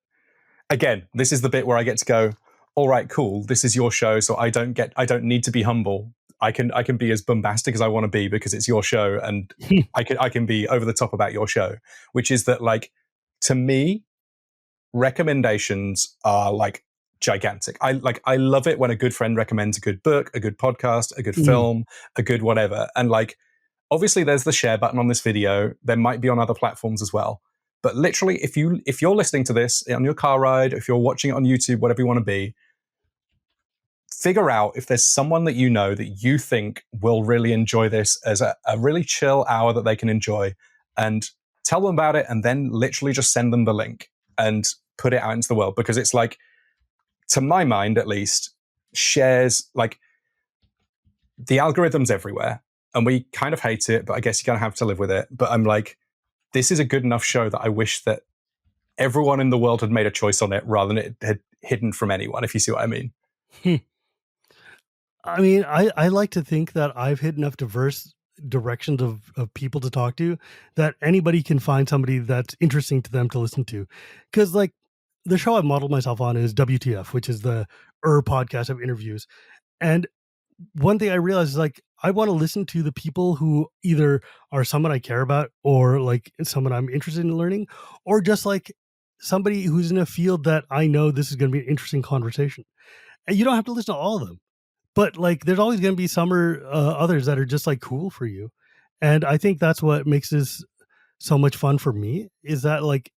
again, this is the bit where I get to go, all right, cool, this is your show, so I don't need to be humble. I can be as bombastic as I want to be because it's your show, and I can be over the top about your show, which is that, like, to me, recommendations are like gigantic. I love it when a good friend recommends a good book, a good podcast, a good Mm. film, a good whatever. And like, obviously there's the share button on this video. There might be on other platforms as well. But literally, if you're listening to this on your car ride, if you're watching it on YouTube, whatever you want to be, figure out if there's someone that you know that you think will really enjoy this as a really chill hour that they can enjoy, and tell them about it, and then literally just send them the link and put it out into the world. Because it's like, to my mind at least, shares, like, the algorithm's everywhere and we kind of hate it, but I guess you're going to have to live with it. But I'm like, this is a good enough show that I wish that everyone in the world had made a choice on it rather than it had hidden from anyone, if you see what I mean. I mean, I like to think that I've hit enough diverse directions of people to talk to that anybody can find somebody that's interesting to them to listen to. Because, like, the show I've modeled myself on is WTF, which is the podcast of interviews. And one thing I realized is, like, I want to listen to the people who either are someone I care about, or like someone I'm interested in learning, or just like somebody who's in a field that I know this is going to be an interesting conversation. And you don't have to listen to all of them, but like there's always going to be some or others that are just like cool for you. And I think that's what makes this so much fun for me, is that like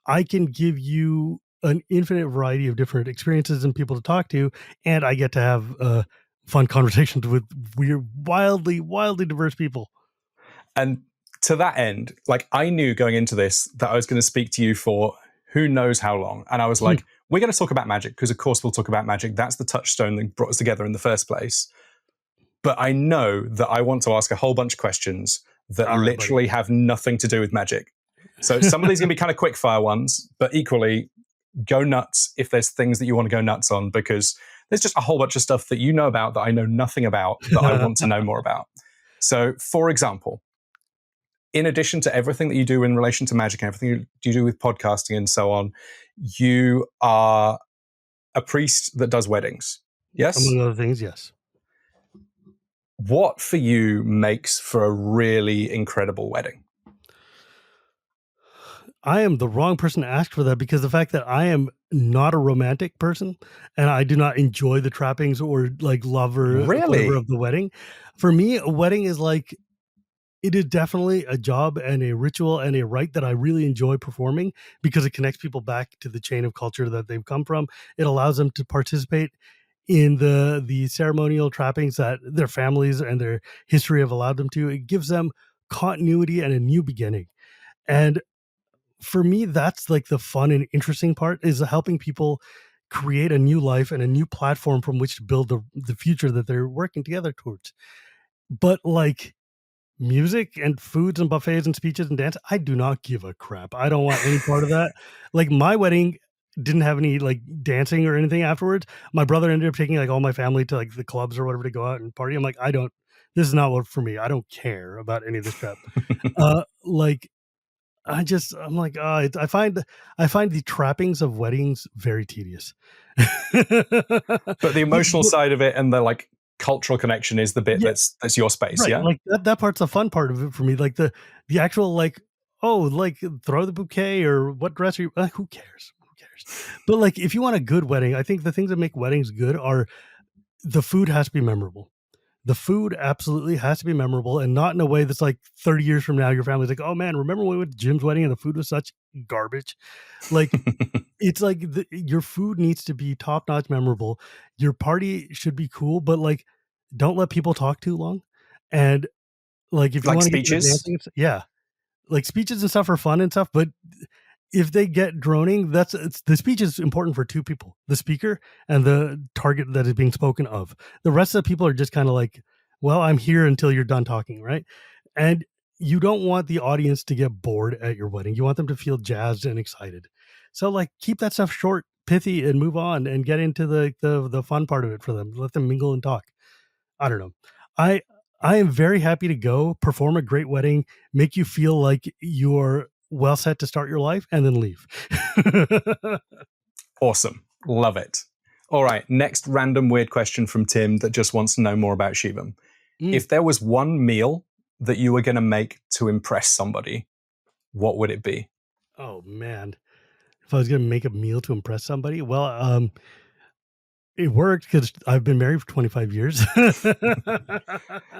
I can give you an infinite variety of different experiences and people to talk to, and I get to have fun conversations with weird, wildly diverse people. And to that end, like, I knew going into this that I was going to speak to you for who knows how long. And I was Hmm. like, we're going to talk about magic because, of course, we'll talk about magic. That's the touchstone that brought us together in the first place. But I know that I want to ask a whole bunch of questions that All right, buddy. literally have nothing to do with magic. So some of these are going to be kind of quick fire ones, but equally, go nuts if there's things that you want to go nuts on, because there's just a whole bunch of stuff that you know about that I know nothing about that I want to know more about. So, for example, in addition to everything that you do in relation to magic and everything you do with podcasting and so on, you are a priest that does weddings. Yes? Among other things, yes. What for you makes for a really incredible wedding? I am the wrong person to ask for that, because the fact that I am not a romantic person and I do not enjoy the trappings or like love or whatever Really? of the wedding. For me, a wedding is like, it is definitely a job and a ritual and a rite that I really enjoy performing, because it connects people back to the chain of culture that they've come from. It allows them to participate in the ceremonial trappings that their families and their history have allowed them to. It gives them continuity and a new beginning. And for me, that's like the fun and interesting part, is helping people create a new life and a new platform from which to build the future that they're working together towards. But like music and foods and buffets and speeches and dance, I do not give a crap. I don't want any part of that. Like, my wedding didn't have any like dancing or anything afterwards. My brother ended up taking like all my family to like the clubs or whatever to go out and party. I'm like, this is not what for me. I don't care about any of this crap. Like, I'm like, I find the trappings of weddings very tedious. But the emotional side of it and the, like, cultural connection is the bit Yeah, that's your space, right. yeah? Like that part's the fun part of it for me. Like the actual like, oh, like throw the bouquet or what dress are you? Who cares? Who cares? But like, if you want a good wedding, I think the things that make weddings good are, the food has to be memorable. The food absolutely has to be memorable, and not in a way that's like 30 years from now, your family's like, oh man, remember when we went to Jim's wedding and the food was such garbage? Like, it's like your food needs to be top notch memorable. Your party should be cool, but like, don't let people talk too long. And like, if you Like want to get to the speeches? dancing, yeah, like speeches and stuff are fun and stuff, but if they get droning, the speech is important for two people, the speaker and the target that is being spoken of. The rest of the people are just kind of like, well, I'm here until you're done talking, right? And you don't want the audience to get bored at your wedding. You want them to feel jazzed and excited. So like, keep that stuff short, pithy, and move on and get into the fun part of it for them. Let them mingle and talk. I don't know. I I am very happy to go perform a great wedding, make you feel like you're well set to start your life, and then leave. Awesome. Love it. All right. Next random weird question from Tim that just wants to know more about Shivam. If there was one meal that you were going to make to impress somebody, what would it be? Oh man. If I was going to make a meal to impress somebody, well, it worked because I've been married for 25 years.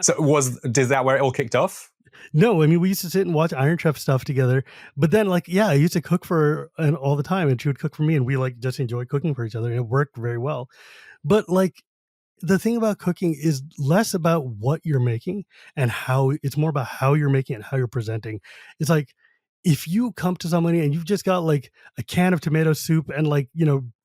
So is that where it all kicked off? No, I mean, we used to sit and watch Iron Chef stuff together. But then, like, yeah, I used to cook for her and all the time, and she would cook for me, and we like just enjoyed cooking for each other, and it worked very well. But like, the thing about cooking is less about what you're making and how it's more about how you're making it and how you're presenting. It's like if you come to somebody and you've just got like a can of tomato soup and like,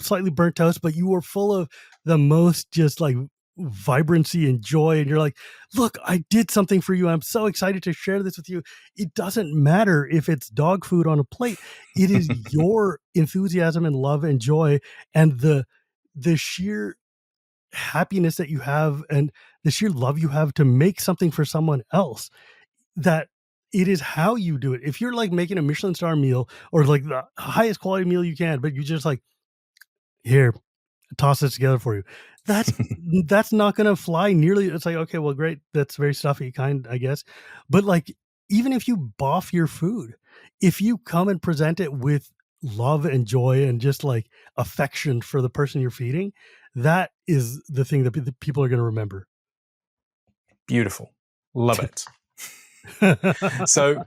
slightly burnt toast, but you are full of the most just like vibrancy and joy. And you're like, look, I did something for you. I'm so excited to share this with you. It doesn't matter if it's dog food on a plate. It is your enthusiasm and love and joy and the sheer happiness that you have and the sheer love you have to make something for someone else, that it is how you do it. If you're like making a Michelin star meal or like the highest quality meal you can, but you just like, here, toss this together for you. That's not going to fly nearly. It's like, okay, well, great. That's very stuffy kind, I guess. But like, even if you boff your food, if you come and present it with love and joy and just like affection for the person you're feeding, that is the thing that the people are going to remember. Beautiful. Love it. So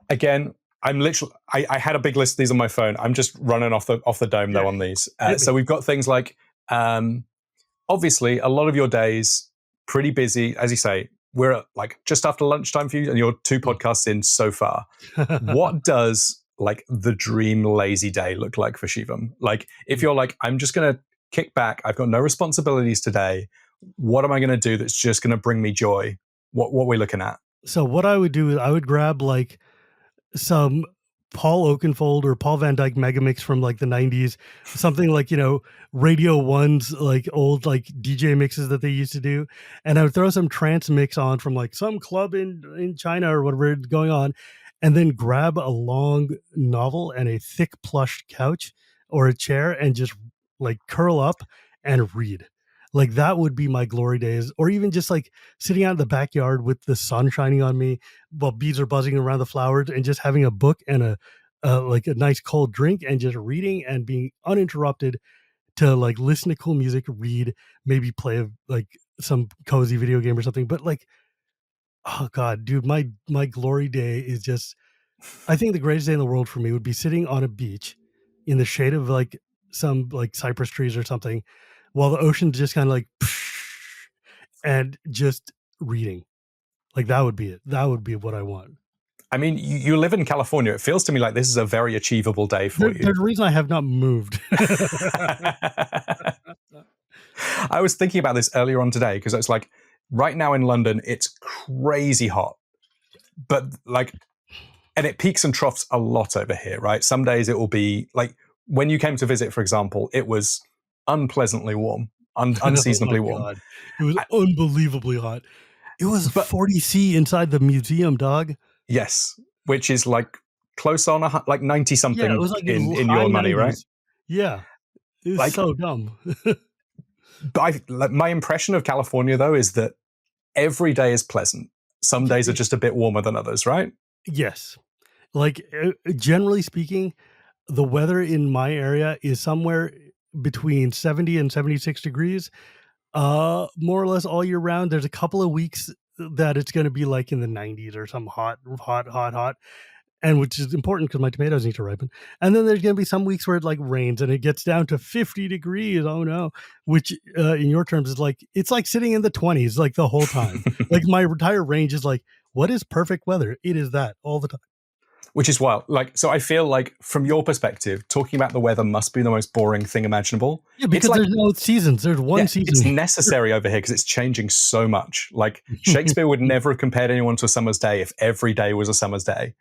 again, I'm literally, I had a big list of these on my phone. I'm just running off the dome though on these. So we've got things like, obviously a lot of your days pretty busy. As you say, we're at like just after lunchtime for you and you're 2 podcasts in so far. What does like the dream lazy day look like for Shivam? Like if you're like, I'm just going to kick back, I've got no responsibilities today, what am I going to do that's just going to bring me joy? What are we looking at? So what I would do is I would grab like some Paul Oakenfold or Paul Van Dyke Megamix from like the 90s, something like, Radio 1's like old like DJ mixes that they used to do. And I would throw some trance mix on from like some club in China or whatever is going on. And then grab a long novel and a thick plush couch or a chair and just like curl up and read. Like that would be my glory days, or even just like sitting out in the backyard with the sun shining on me while bees are buzzing around the flowers and just having a book and a like a nice cold drink and just reading and being uninterrupted to like listen to cool music, read, maybe play like some cozy video game or something. But like, oh God, dude, my glory day is just, I think the greatest day in the world for me would be sitting on a beach in the shade of like some like cypress trees or something while the ocean's just kind of like and just reading. Like that would be it. That would be what I want. I mean, you live in California. It feels to me like this is a very achievable day for you. There's a reason I have not moved. I was thinking about this earlier on today because it's like right now in London, it's crazy hot. But like, and it peaks and troughs a lot over here, right? Some days it will be like when you came to visit, for example, it was unpleasantly warm, unseasonably warm. God. It was unbelievably hot. It was 40 C inside the museum, dog. Yes, which is like close on like 90 something it was like in your money, 90s. Right? Yeah, it was like, so dumb. But my impression of California though is that every day is pleasant. Some days are just a bit warmer than others, right? Yes. Like generally speaking, the weather in my area is somewhere between 70 and 76 degrees, more or less all year round. There's a couple of weeks that it's going to be like in the 90s or some hot, and which is important because my tomatoes need to ripen. And then there's going to be some weeks where it like rains and it gets down to 50 degrees. Oh no, which in your terms is like, it's like sitting in the 20s like the whole time. Like my entire range is like, what is perfect weather? It is that all the time. Which is wild. Like, so I feel like from your perspective, talking about the weather must be the most boring thing imaginable. Yeah, because there's no seasons. There's one season. It's necessary over here because it's changing so much. Like Shakespeare would never have compared anyone to a summer's day if every day was a summer's day.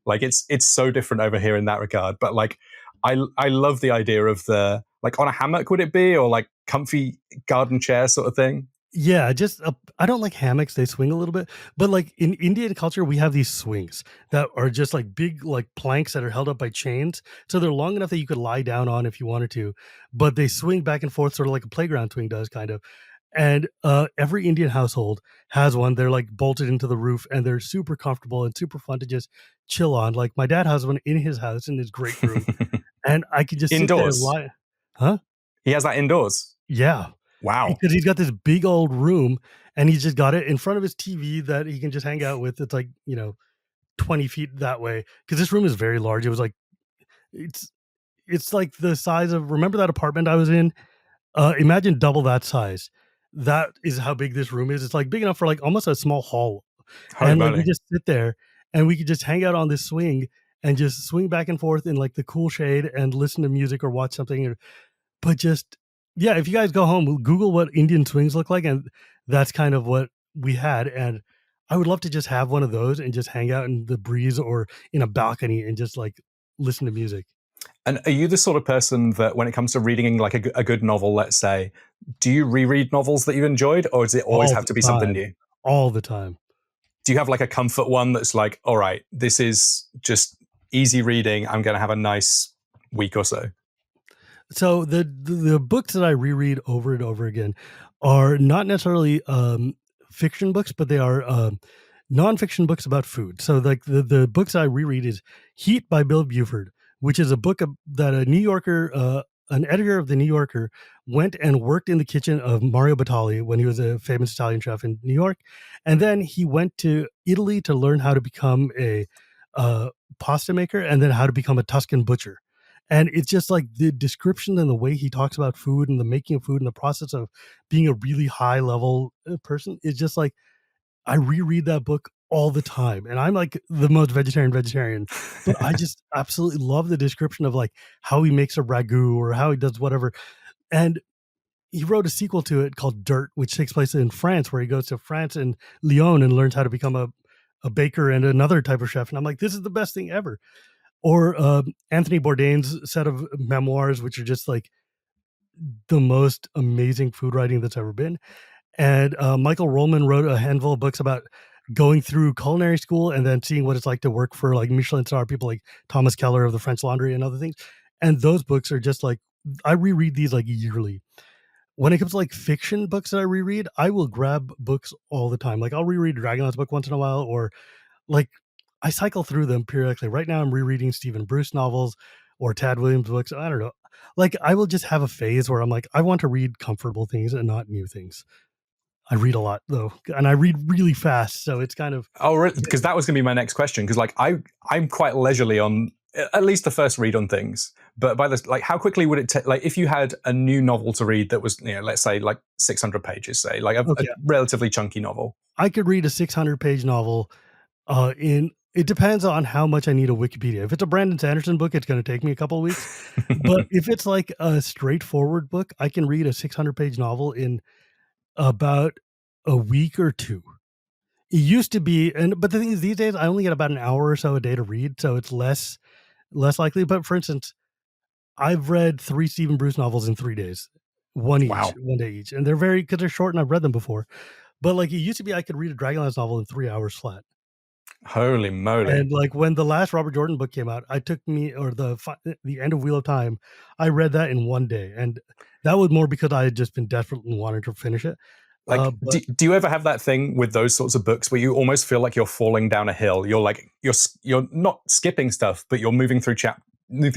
Like it's so different over here in that regard. But like, I love the idea of the, like on a hammock would it be, or like comfy garden chair sort of thing? Yeah, just I don't like hammocks, they swing a little bit, but, like, in Indian culture, we have these swings that are just, like, big, like, planks that are held up by chains, so they're long enough that you could lie down on if you wanted to, but they swing back and forth sort of like a playground swing does, kind of, and, every Indian household has one, they're, like, bolted into the roof, and they're super comfortable and super fun to just chill on, like, my dad has one in his house, in his great room, and I could just sit there and Indoors. lie. Huh? He has that indoors. Yeah. Wow. Because he's got this big old room, and he's just got it in front of his TV that he can just hang out with. It's like, 20 feet that way. Because this room is very large. It was like it's it's like the size of, remember that apartment I was in? Imagine double that size. That is how big this room is. It's, like, big enough for, like, almost a small hall, Holy and, like, we moly. just sit there, and we could just hang out on this swing and just swing back and forth in, like, the cool shade and listen to music or watch something, or but just yeah, if you guys go home, Google what Indian swings look like, and that's kind of what we had, and I would love to just have one of those and just hang out in the breeze or in a balcony and just, like, listen to music. And are you the sort of person that when it comes to reading like a good novel, let's say, do you reread novels that you enjoyed, or does it always All have the to be something time. new? All the time. Do you have like a comfort one that's like, all right, this is just easy reading. I'm going to have a nice week or so. So the books that I reread over and over again are not necessarily fiction books, but they are nonfiction books about food. So like the books I reread is Heat by Bill Buford, which is a book that a New Yorker, an editor of the New Yorker, went and worked in the kitchen of Mario Batali when he was a famous Italian chef in New York, and then he went to Italy to learn how to become a uh, pasta maker, and then how to become a Tuscan butcher. And it's just like the description and the way he talks about food and the making of food and the process of being a really high level person is just like I reread that book all the time. And I'm like the most vegetarian, but I just absolutely love the description of like how he makes a ragu or how he does whatever. And he wrote a sequel to it called Dirt, which takes place in France, where he goes to France and Lyon and learns how to become a baker and another type of chef. And I'm like, this is the best thing ever. Or Anthony Bourdain's set of memoirs, which are just like the most amazing food writing that's ever been. And Michael Rollman wrote a handful of books about going through culinary school and then seeing what it's like to work for like Michelin star people like Thomas Keller of the French Laundry and other things. And those books are just like I reread these like yearly. When it comes to like fiction books that I reread, I will grab books all the time. Like I'll reread Dragonlance book once in a while, or like I cycle through them periodically. Right now I'm rereading Stephen Bruce novels or Tad Williams books. I don't know. Like I will just have a phase where I'm like, I want to read comfortable things and not new things. I read a lot though, and I read really fast, so it's kind of Oh, really? Because that was going to be my next question. Because like I'm quite leisurely on at least the first read on things. But by this, like, how quickly would it take? Like, if you had a new novel to read that was, let's say like 600 pages, say like a okay. relatively chunky novel. I could read a 600-page novel in it depends on how much I need a Wikipedia. If it's a Brandon Sanderson book, it's going to take me a couple of weeks. But if it's like a straightforward book, I can read a 600-page novel in about a week or two. It used to be, but the thing is, these days I only get about an hour or so a day to read, so it's less likely. But for instance, I've read 3 Stephen Bruce novels in 3 days, Wow. one day each, and they're very because they're short and I've read them before. But like it used to be, I could read a Dragonlance novel in 3 hours flat. Holy moly. And like when the last Robert Jordan book came out, I took me or the end of Wheel of Time, I read that in one day, and that was more because I had just been desperate and wanted to finish it. Like, But do you ever have that thing with those sorts of books where you almost feel like you're falling down a hill? You're like you're not skipping stuff, but you're moving through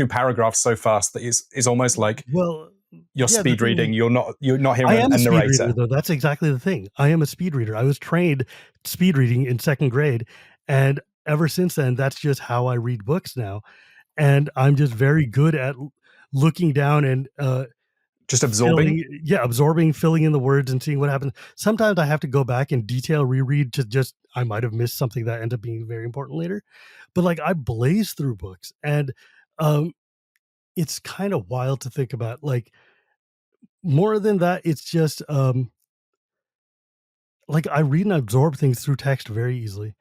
paragraphs so fast that it's almost like well, you're yeah, the speed thing is, reading. You're not I hearing am a a speed reader, narrator. though. That's exactly the thing. I am a speed reader. I was trained speed reading in second grade, and ever since then, that's just how I read books now. And I'm just very good at looking down and Just absorbing. absorbing, filling in the words, and seeing what happens. Sometimes I have to go back and detail reread to just I might have missed something that ends up being very important later. But like I blaze through books, and um, it's kind of wild to think about. Like more than that, it's just like I read and absorb things through text very easily,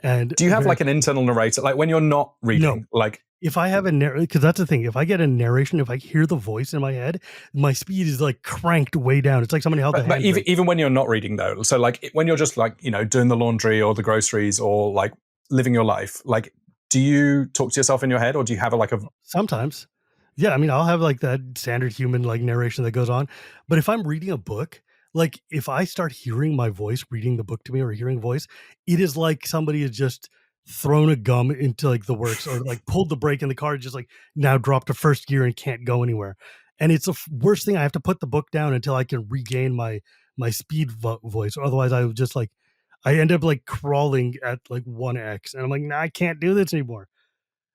and Do you have very like an internal narrator, like when you're not no, reading? Like, if I have a narration, because that's the thing, if I get a narration, if I hear the voice in my head, my speed is like cranked way down. It's like somebody held the But handbrake. even when you're not reading though, so like when you're just like, you know, doing the laundry or the groceries or like living your life, like, do you talk to yourself in your head, or do you have a Sometimes. Yeah, I mean, I'll have like that standard human like narration that goes on. But if I'm reading a book, like if I start hearing my voice reading the book to me or hearing a voice, it is like somebody has just thrown a gum into like the works or like pulled the brake in the car, just like now dropped to first gear and can't go anywhere. And it's the worst thing. I have to put the book down until I can regain my speed voice. Otherwise, I would just like I end up like crawling at like 1x, and I'm like, nah, I can't do this anymore.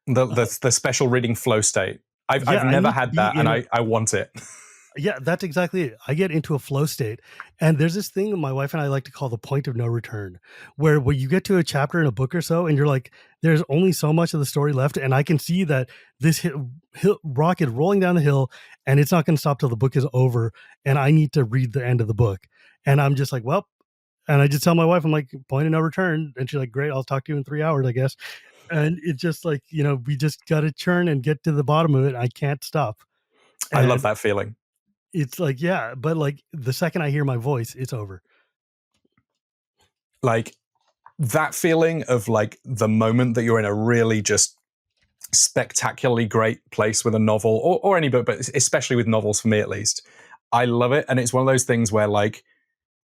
the special reading flow state? Yeah, I've I never need to had be that, in and a I want it. yeah, that's exactly it. I get into a flow state. And there's this thing my wife and I like to call the point of no return, where when you get to a chapter in a book or so, and you're like, there's only so much of the story left. And I can see that this rock is rolling down the hill and it's not going to stop till the book is over. And I need to read the end of the book. And I'm just like, well, and I just tell my wife, I'm like, point of no return. And she's like, great, I'll talk to you in 3 hours, I guess. And it's just like, we just got to churn and get to the bottom of it. I can't stop. I love And that feeling. it's like, yeah, but like the second I hear my voice, it's over. Like that feeling of like the moment that you're in a really just spectacularly great place with a novel or any book, but especially with novels for me at least. I love it. And it's one of those things where like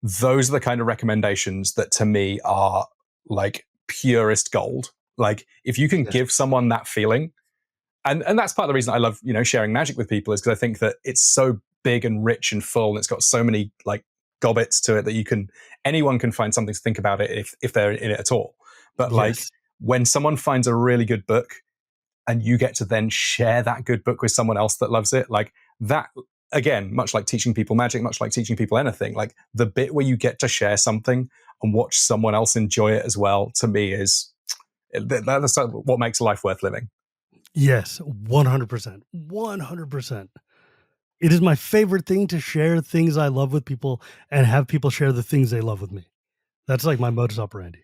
those are the kind of recommendations that to me are like purest gold. Like if you can Yes. give someone that feeling, and that's part of the reason I love, you know, sharing magic with people, is because I think that it's so big and rich and full, and it's got so many like gobbets to it that anyone can find something to think about it if they're in it at all. But like Yes. when someone finds a really good book and you get to then share that good book with someone else that loves it, like that, again, much like teaching people magic, much like teaching people anything, like the bit where you get to share something and watch someone else enjoy it as well, to me is that's what makes life worth living. Yes. 100%. 100%. It is my favorite thing to share things I love with people and have people share the things they love with me. That's like my modus operandi.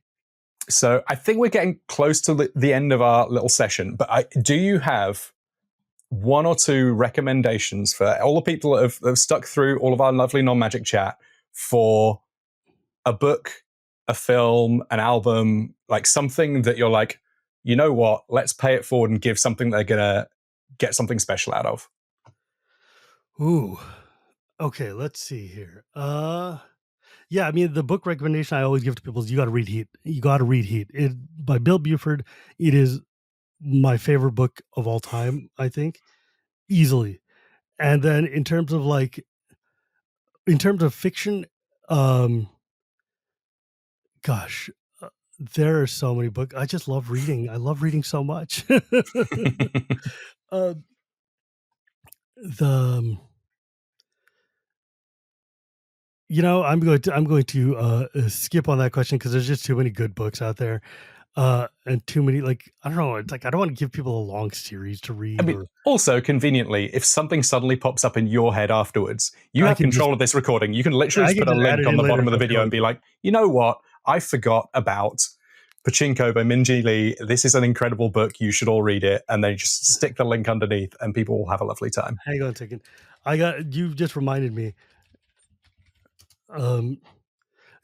So I think we're getting close to the end of our little session, but do you have one or two recommendations for all the people that have stuck through all of our lovely non-magic chat for a book, a film, an album, like something that you're like, you know what, let's pay it forward and give something they're going to get something special out of? Ooh. Okay, let's see here. Yeah, I mean, the book recommendation I always give to people is you got to read Heat. You got to read Heat. It by Bill Buford. It is my favorite book of all time, I think, easily. And then in terms of fiction, um gosh, there are so many books. I just love reading. I love reading so much. uh, the I'm going to skip on that question because there's just too many good books out there, and too many like I don't know. It's like I don't want to give people a long series to I read, mean, or also conveniently, if something suddenly pops up in your head afterwards, you I have can just control of this recording. You can literally I just can put a just add link it on in the later bottom of if the I video feel and like be it. like, you know what? I forgot about Pachinko by Minji Lee. This is an incredible book. You should all read it. And then just stick the link underneath and people will have a lovely time. Hang on a second. You just reminded me. Um,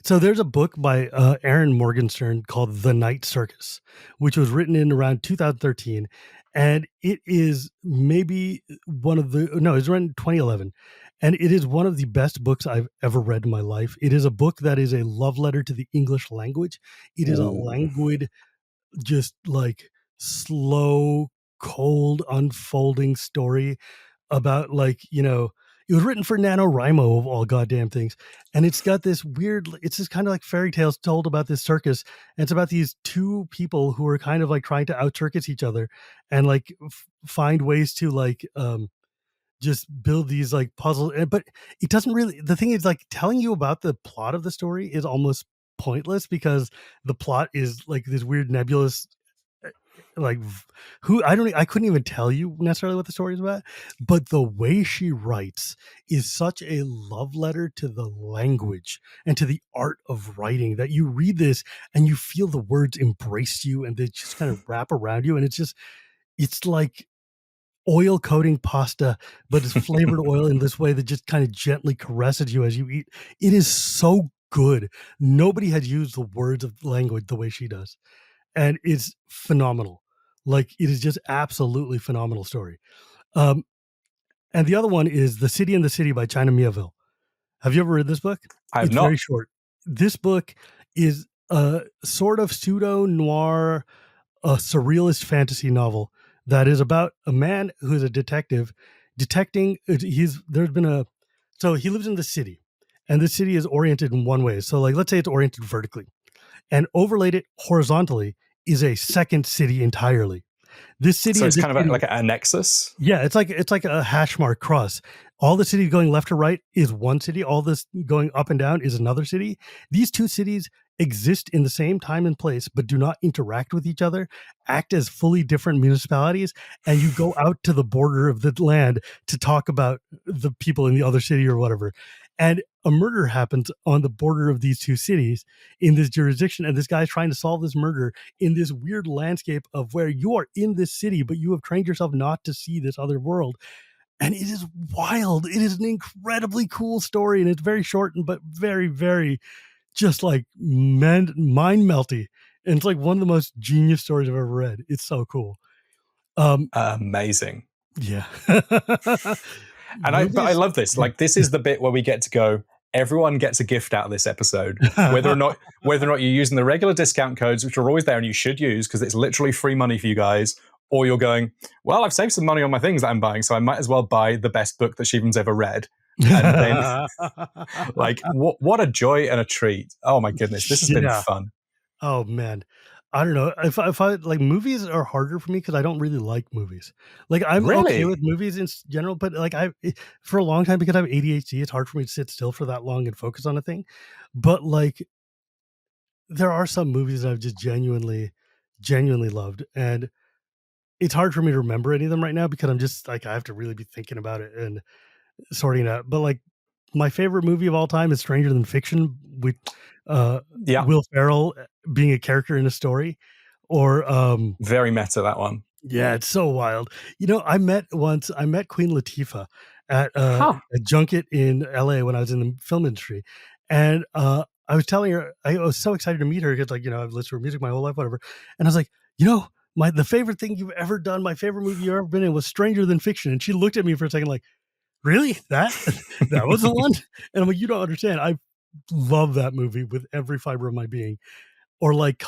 So there's a book by Aaron Morgenstern called The Night Circus, which was written in around 2013. And it is maybe one of the, no, it was written in 2011. And it is one of the best books I've ever read in my life. It is a book that is a love letter to the English language. It is a Ooh. languid, just like slow, cold, unfolding story about it was written for NaNoWriMo of all goddamn things. And it's got this weird, it's just kind of like fairy tales told about this circus. And it's about these two people who are kind of like trying to out circus each other and like find ways to just build these like puzzles. But it doesn't really, the thing is like telling you about the plot of the story is almost pointless because the plot is like this weird nebulous uh, like who I couldn't even tell you necessarily what the story is about, but the way she writes is such a love letter to the language and to the art of writing that you read this and you feel the words embrace you and they just kind of wrap around you, and it's like oil coating pasta, but it's flavored oil in this way that just kind of gently caresses you as you eat. It is so good. Nobody has used the words of language the way she does. And it's phenomenal. Like, it is just absolutely phenomenal story. Um, and the other one is The City in the City by China Miéville. Have you ever read this book? I have It's very not. short. This book is a sort of pseudo noir, a surrealist fantasy novel that is about a man who is a detective detecting. There's been a so he lives in the city, and the city is oriented in one way. So, like, let's say it's oriented vertically, and overlaid it horizontally is a second city entirely. This city So and it's this kind of city, like a nexus. yeah, it's like a hash mark cross. All the cities going left to right is one city. All this going up and down is another city. These two cities exist in the same time and place, but do not interact with each other, act as fully different municipalities, and you go out to the border of the land to talk about the people in the other city or whatever. And a murder happens on the border of these two cities in this jurisdiction, and this guy's trying to solve this murder in this weird landscape of where you are in this city, but you have trained yourself not to see this other world. And it is wild. It is an incredibly cool story, and it's very short, but very, very just like mind melty. And it's like one of the most genius stories I've ever read. It's so cool. Amazing. Yeah. But I Movies. love this. Yeah. Like, this is the bit where we get to go. Everyone gets a gift out of this episode, whether or not you're using the regular discount codes, which are always there and you should use because it's literally free money for you guys, or you're going, well, I've saved some money on my things that I'm buying, so I might as well buy the best book that Shivam's ever read. And then, like, what a joy and a treat! Oh my goodness, this has been Yeah. fun. Oh man. I don't know. If I like, movies are harder for me because I don't really like movies. Like, I'm okay with Really? movies in general, but like, for a long time, because I have ADHD, it's hard for me to sit still for that long and focus on a thing. But like, there are some movies that I've just genuinely loved, and it's hard for me to remember any of them right now because I'm just like, I have to really be thinking about it and sorting it out. But like, my favorite movie of all time is Stranger Than Fiction, with Yeah, Will Ferrell being a character in a story. Or very meta, that one. yeah, it's so wild. I met Queen Latifah at Huh. a junket in LA when I was in the film industry. And I was telling her, I was so excited to meet her because, like, I've listened to her music my whole life, whatever. And I was like, the favorite thing you've ever done, my favorite movie you've ever been in was Stranger Than Fiction. And she looked at me for a second like, really? That was the one? And I'm like, you don't understand. I love that movie with every fiber of my being. Or like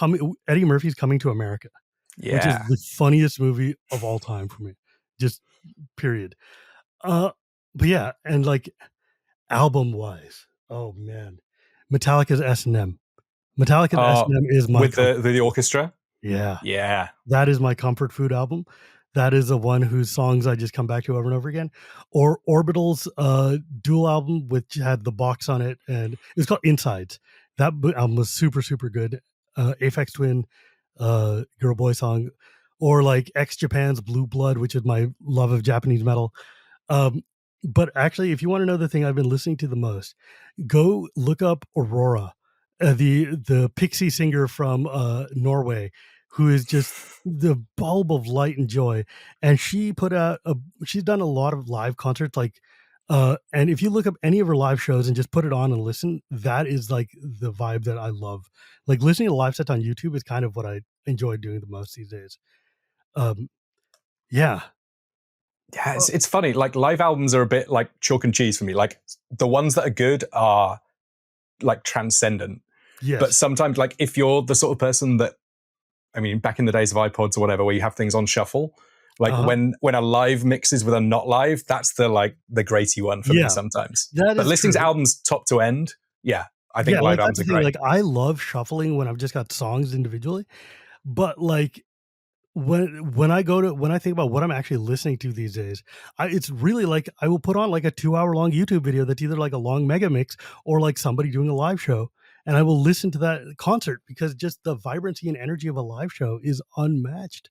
Eddie Murphy's Coming to America, which is Yeah. the funniest movie of all time for me. Just period. But yeah, and like, album wise, oh man, Metallica's S&M. Metallica's S&M is my with the orchestra. yeah. Yeah. That is my comfort food album. That is the one whose songs I just come back to over and over again. Or Orbital's dual album, which had the box on it, and it was called Insides. That album was super, super good. Aphex Twin, Girl Boy Song, or like X Japan's Blue Blood, which is my love of Japanese metal. But actually, if you want to know the thing I've been listening to the most, go look up Aurora, the pixie singer from Norway, who is just the bulb of light and joy. And she she's done a lot of live concerts, like, and if you look up any of her live shows and just put it on and listen, that is like the vibe that I love. Like, listening to live sets on YouTube is kind of what I enjoy doing the most these days. Yeah. Yeah, it's funny. Like, live albums are a bit like chalk and cheese for me. Like, the ones that are good are like transcendent. Yes. But sometimes, like, if you're the sort of person that, I mean, back in the days of iPods or whatever, where you have things on shuffle, like when a live mixes with a not live, that's the greaty one for me sometimes. But listening to albums top to end, yeah, I think live albums are great. Like, I love shuffling when I've just got songs individually, but like, when I think about what I'm actually listening to these days, it's really like, I will put on like a 2-hour long YouTube video that's either like a long mega mix or like somebody doing a live show, and I will listen to that concert because just the vibrancy and energy of a live show is unmatched.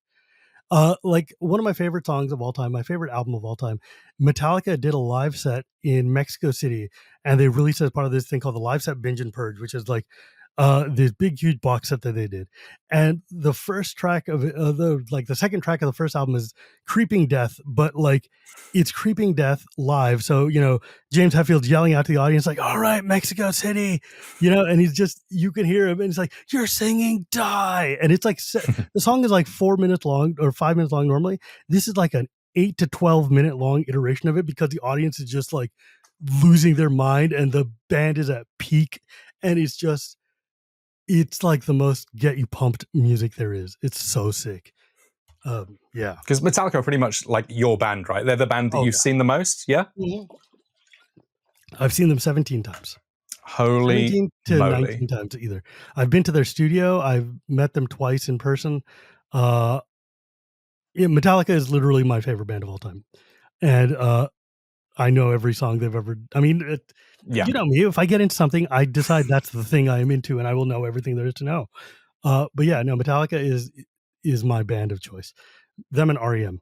Like, one of my favorite songs of all time, my favorite album of all time, Metallica did a live set in Mexico City, and they released as part of this thing called the Live Set Binge and Purge, which is like this big huge box set that they did, and the first track of the second track of the first album is Creeping Death, but like it's Creeping Death live. So James Hetfield's yelling out to the audience like, "All right, Mexico City," and he's just, you can hear him, and he's like, "You're singing Die," and it's like the song is like 4 minutes long or 5 minutes long normally. This is like an 8 to 12 minute long iteration of it because the audience is just like losing their mind and the band is at peak, and it's like the most get you pumped music there is. It's so sick. Yeah. Because Metallica are pretty much like your band, right? They're the band that you've seen the most, yeah? Mm-hmm. I've seen them 17 times. Holy 17 to moly. 19 times either. I've been to their studio. I've met them twice in person. Metallica is literally my favorite band of all time. And I know every song they've ever... I mean, you know me. If I get into something, I decide that's the thing I am into, and I will know everything there is to know. But yeah, no, Metallica is my band of choice. Them and REM.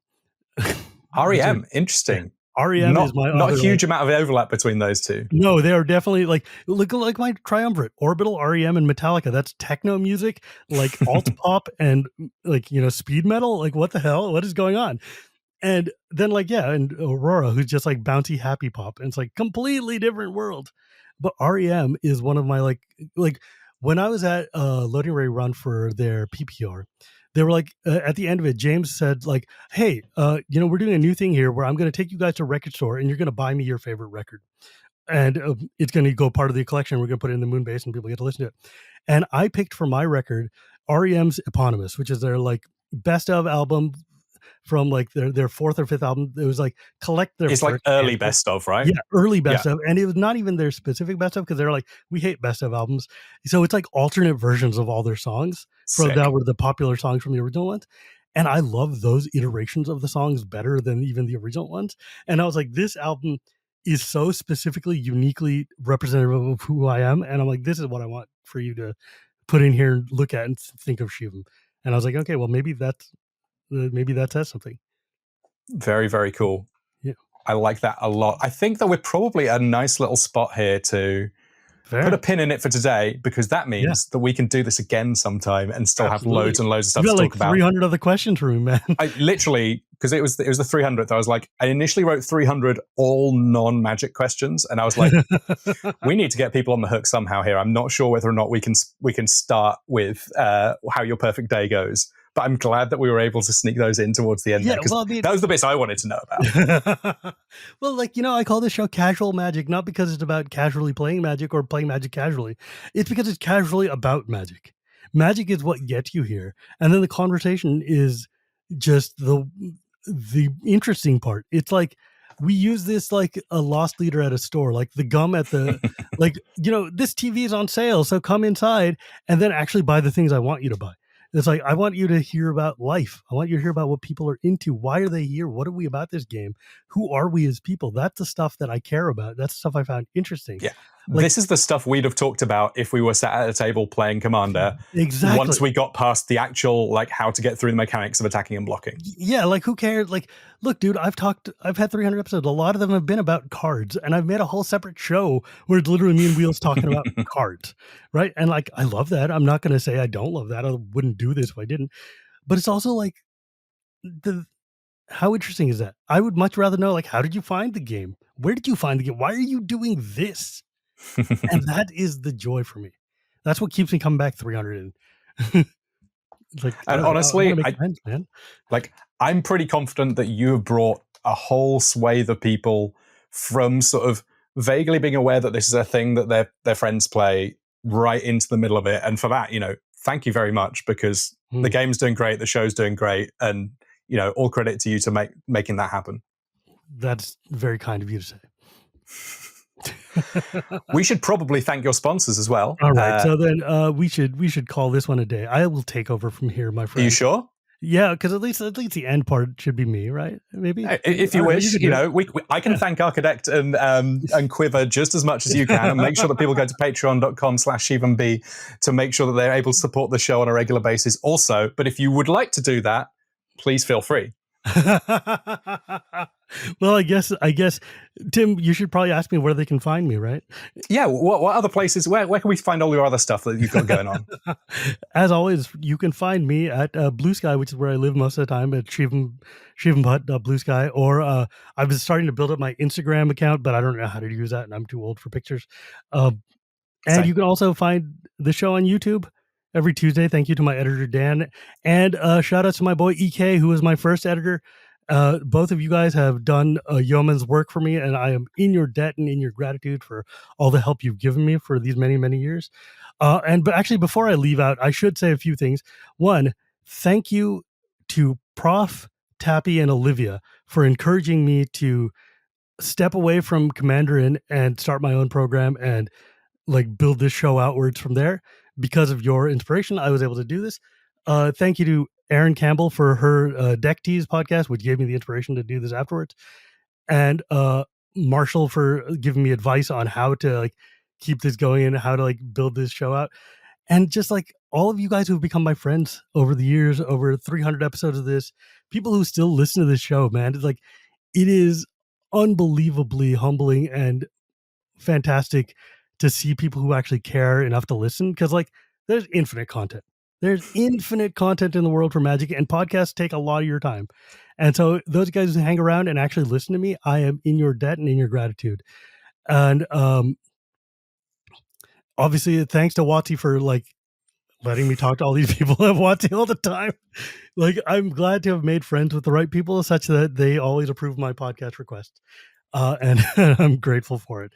REM, interesting. Yeah. REM is my not a huge amount of overlap between those two. No, they are definitely look like my triumvirate: Orbital, REM, and Metallica. That's techno music, like alt pop, and like speed metal. Like, what the hell? What is going on? And then and Aurora, who's just like bouncy happy pop, and it's like completely different world. But REM is one of my like when I was at Loading Ray Run for their PPR, they were like at the end of it, James said like, "Hey, we're doing a new thing here where I'm going to take you guys to a record store and you're going to buy me your favorite record, and it's going to go part of the collection. We're going to put it in the Moonbase and people get to listen to it." And I picked for my record REM's Eponymous, which is their like best of album from like their fourth or fifth album. It was like it's like early best of, right? Yeah, early best of. And it was not even their specific best of, because they're like, we hate best of albums. So it's like alternate versions of all their songs that were the popular songs from the original ones. And I love those iterations of the songs better than even the original ones. And I was like, this album is so specifically, uniquely representative of who I am. And I'm like, this is what I want for you to put in here and look at and think of Shivam. And I was like, okay, well, maybe that says something. Very, very cool. Yeah, I like that a lot. I think that we're probably at a nice little spot here to put a pin in it for today, because that means that we can do this again sometime and still have loads and loads of stuff to talk about. 300 other questions for me, man. I literally, because it was the 300th, I was like, I initially wrote 300 all non-magic questions, and I was like, we need to get people on the hook somehow here. I'm not sure whether or not we can start with how your perfect day goes. But I'm glad that we were able to sneak those in towards the end. Yeah, that was the bits I wanted to know about. Well, I call this show Casual Magic, not because it's about casually playing Magic or playing Magic casually. It's because it's casually about Magic. Magic is what gets you here. And then the conversation is just the interesting part. It's like, we use this like a lost leader at a store, like the gum at the, this TV is on sale, so come inside and then actually buy the things I want you to buy. It's like, I want you to hear about life. I want you to hear about what people are into. Why are they here? What are we about this game? Who are we as people? That's the stuff that I care about. That's the stuff I found interesting. Yeah. This is the stuff we'd have talked about if we were sat at a table playing Commander. Exactly. Once we got past the actual, like, how to get through the mechanics of attacking and blocking. Yeah, like, who cares? Like, look, dude, I've had 300 episodes. A lot of them have been about cards. And I've made a whole separate show where it's literally me and Wheels talking about cards, right? And, like, I love that. I'm not going to say I don't love that. I wouldn't do this if I didn't. But it's also, like, how interesting is that? I would much rather know, like, how did you find the game? Where did you find the game? Why are you doing this? And that is the joy for me. That's what keeps me coming back 300. And honestly, friends, man. Like, I'm pretty confident that you have brought a whole swathe of people from sort of vaguely being aware that this is a thing that their friends play right into the middle of it. And for that, thank you very much, because the game's doing great, the show's doing great, and all credit to you to making that happen. That's very kind of you to say. We should probably thank your sponsors as well. All right, so then we should call this one a day. I will take over from here, my friend. Are you sure? Yeah, because at least the end part should be me, right? Maybe if you wish. I can thank Architect and Quiver just as much as you can, and make sure that people go to patreon.com/ShivanB to make sure that they're able to support the show on a regular basis. Also, but if you would like to do that, please feel free. Well, I guess, Tim, you should probably ask me where they can find me, right? Yeah, what other places? Where can we find all your other stuff that you've got going on? As always, you can find me at Blue Sky, which is where I live most of the time, at Shivam Bhatt, Blue Sky. Or I've been starting to build up my Instagram account, but I don't know how to use that, and I'm too old for pictures. And Same. you can also find the show on YouTube every Tuesday. Thank you to my editor, Dan. And shout out to my boy, EK, who was my first editor. Both of you guys have done yeoman's work for me, and I am in your debt and in your gratitude for all the help you've given me for these many, many years. But actually, before I leave out, I should say a few things. One, thank you to Prof, Tappy, and Olivia for encouraging me to step away from Commander and start my own program and like build this show outwards from there. Because of your inspiration, I was able to do this. Thank you to Erin Campbell for her Deck Tease podcast, which gave me the inspiration to do this afterwards. And Marshall for giving me advice on how to like keep this going and how to like build this show out. And just like all of you guys who've become my friends over the years, over 300 episodes of this, people who still listen to this show, man, it's like, it is unbelievably humbling and fantastic to see people who actually care enough to listen. Cause like there's infinite content. There's infinite content in the world for Magic, and podcasts take a lot of your time. And so those guys who hang around and actually listen to me, I am in your debt and in your gratitude. And obviously thanks to Watsy for like letting me talk to all these people at Watsy all the time. Like I'm glad to have made friends with the right people such that they always approve my podcast requests. And I'm grateful for it.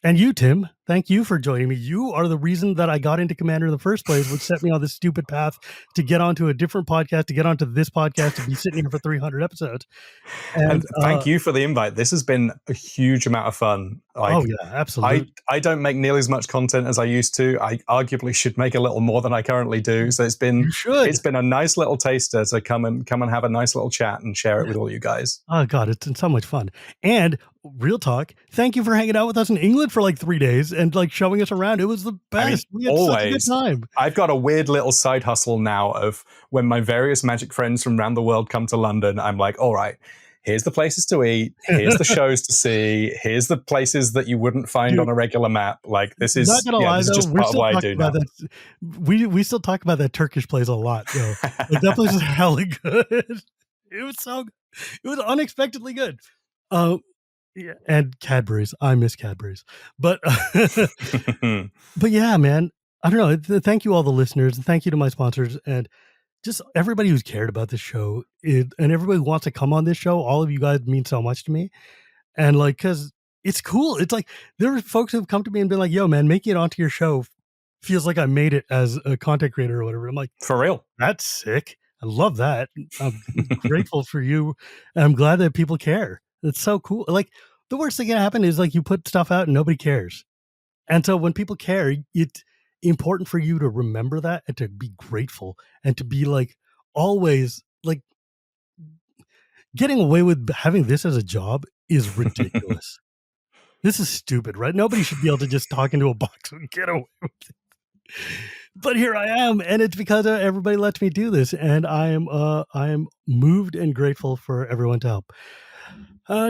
And you, Tim, thank you for joining me. You are the reason that I got into Commander in the first place, which set me on this stupid path to get onto a different podcast, to get onto this podcast, to be sitting here for 300 episodes. And thank you for the invite. This has been a huge amount of fun. Like, oh, yeah, absolutely. I don't make nearly as much content as I used to. I arguably should make a little more than I currently do. So it's been a nice little taster to come and have a nice little chat and share it with all you guys. Oh, God, it's been so much fun. And real talk, thank you for hanging out with us in England for like 3 days and like showing us around. It was the best. We had such a good time. I've got a weird little side hustle now of when my various Magic friends from around the world come to London, I'm like, all right, here's the places to eat, here's the shows to see, here's the places that you wouldn't find on a regular map. Like this is, not gonna lie, this is just part of what I do now. We still talk about that Turkish place a lot. Though. Like, that place is hella good. It was unexpectedly good. Yeah, and Cadbury's. I miss Cadbury's. But but yeah, man. I don't know. Thank you all the listeners, and thank you to my sponsors, and just everybody who's cared about this show, and everybody who wants to come on this show. All of you guys mean so much to me, and like, cause it's cool. It's like there are folks who've come to me and been like, "Yo, man, making it onto your show feels like I made it as a content creator or whatever." I'm like, for real, that's sick. I love that. I'm grateful for you, and I'm glad that people care. It's so cool. Like the worst thing that can happen is like you put stuff out and nobody cares. And so when people care, it's important for you to remember that and to be grateful and to be like always like getting away with having this as a job is ridiculous. This is stupid, right? Nobody should be able to just talk into a box and get away with it. But here I am, and it's because everybody lets me do this, and I am moved and grateful for everyone to help.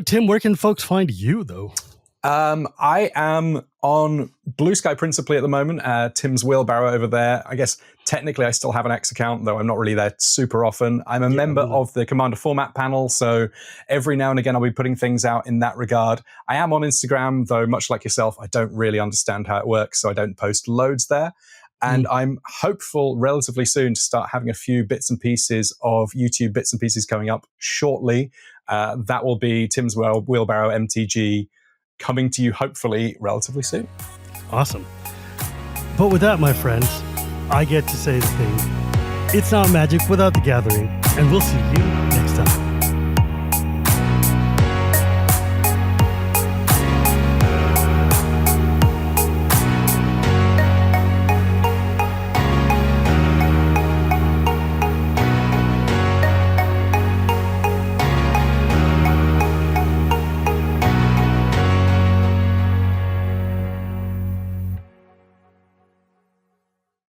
Tim, where can folks find you, though? I am on Blue Sky principally at the moment. Tim's Wheelbarrow over there. I guess technically I still have an X account, though I'm not really there super often. I'm a member of the Commander Format panel, so every now and again I'll be putting things out in that regard. I am on Instagram, though much like yourself, I don't really understand how it works, so I don't post loads there. And I'm hopeful relatively soon to start having a few bits and pieces of YouTube bits and pieces coming up shortly. That will be Tim's Wheelbarrow MTG coming to you hopefully relatively soon. Awesome. But with that, my friends, I get to say the thing. It's not magic without the gathering, and we'll see you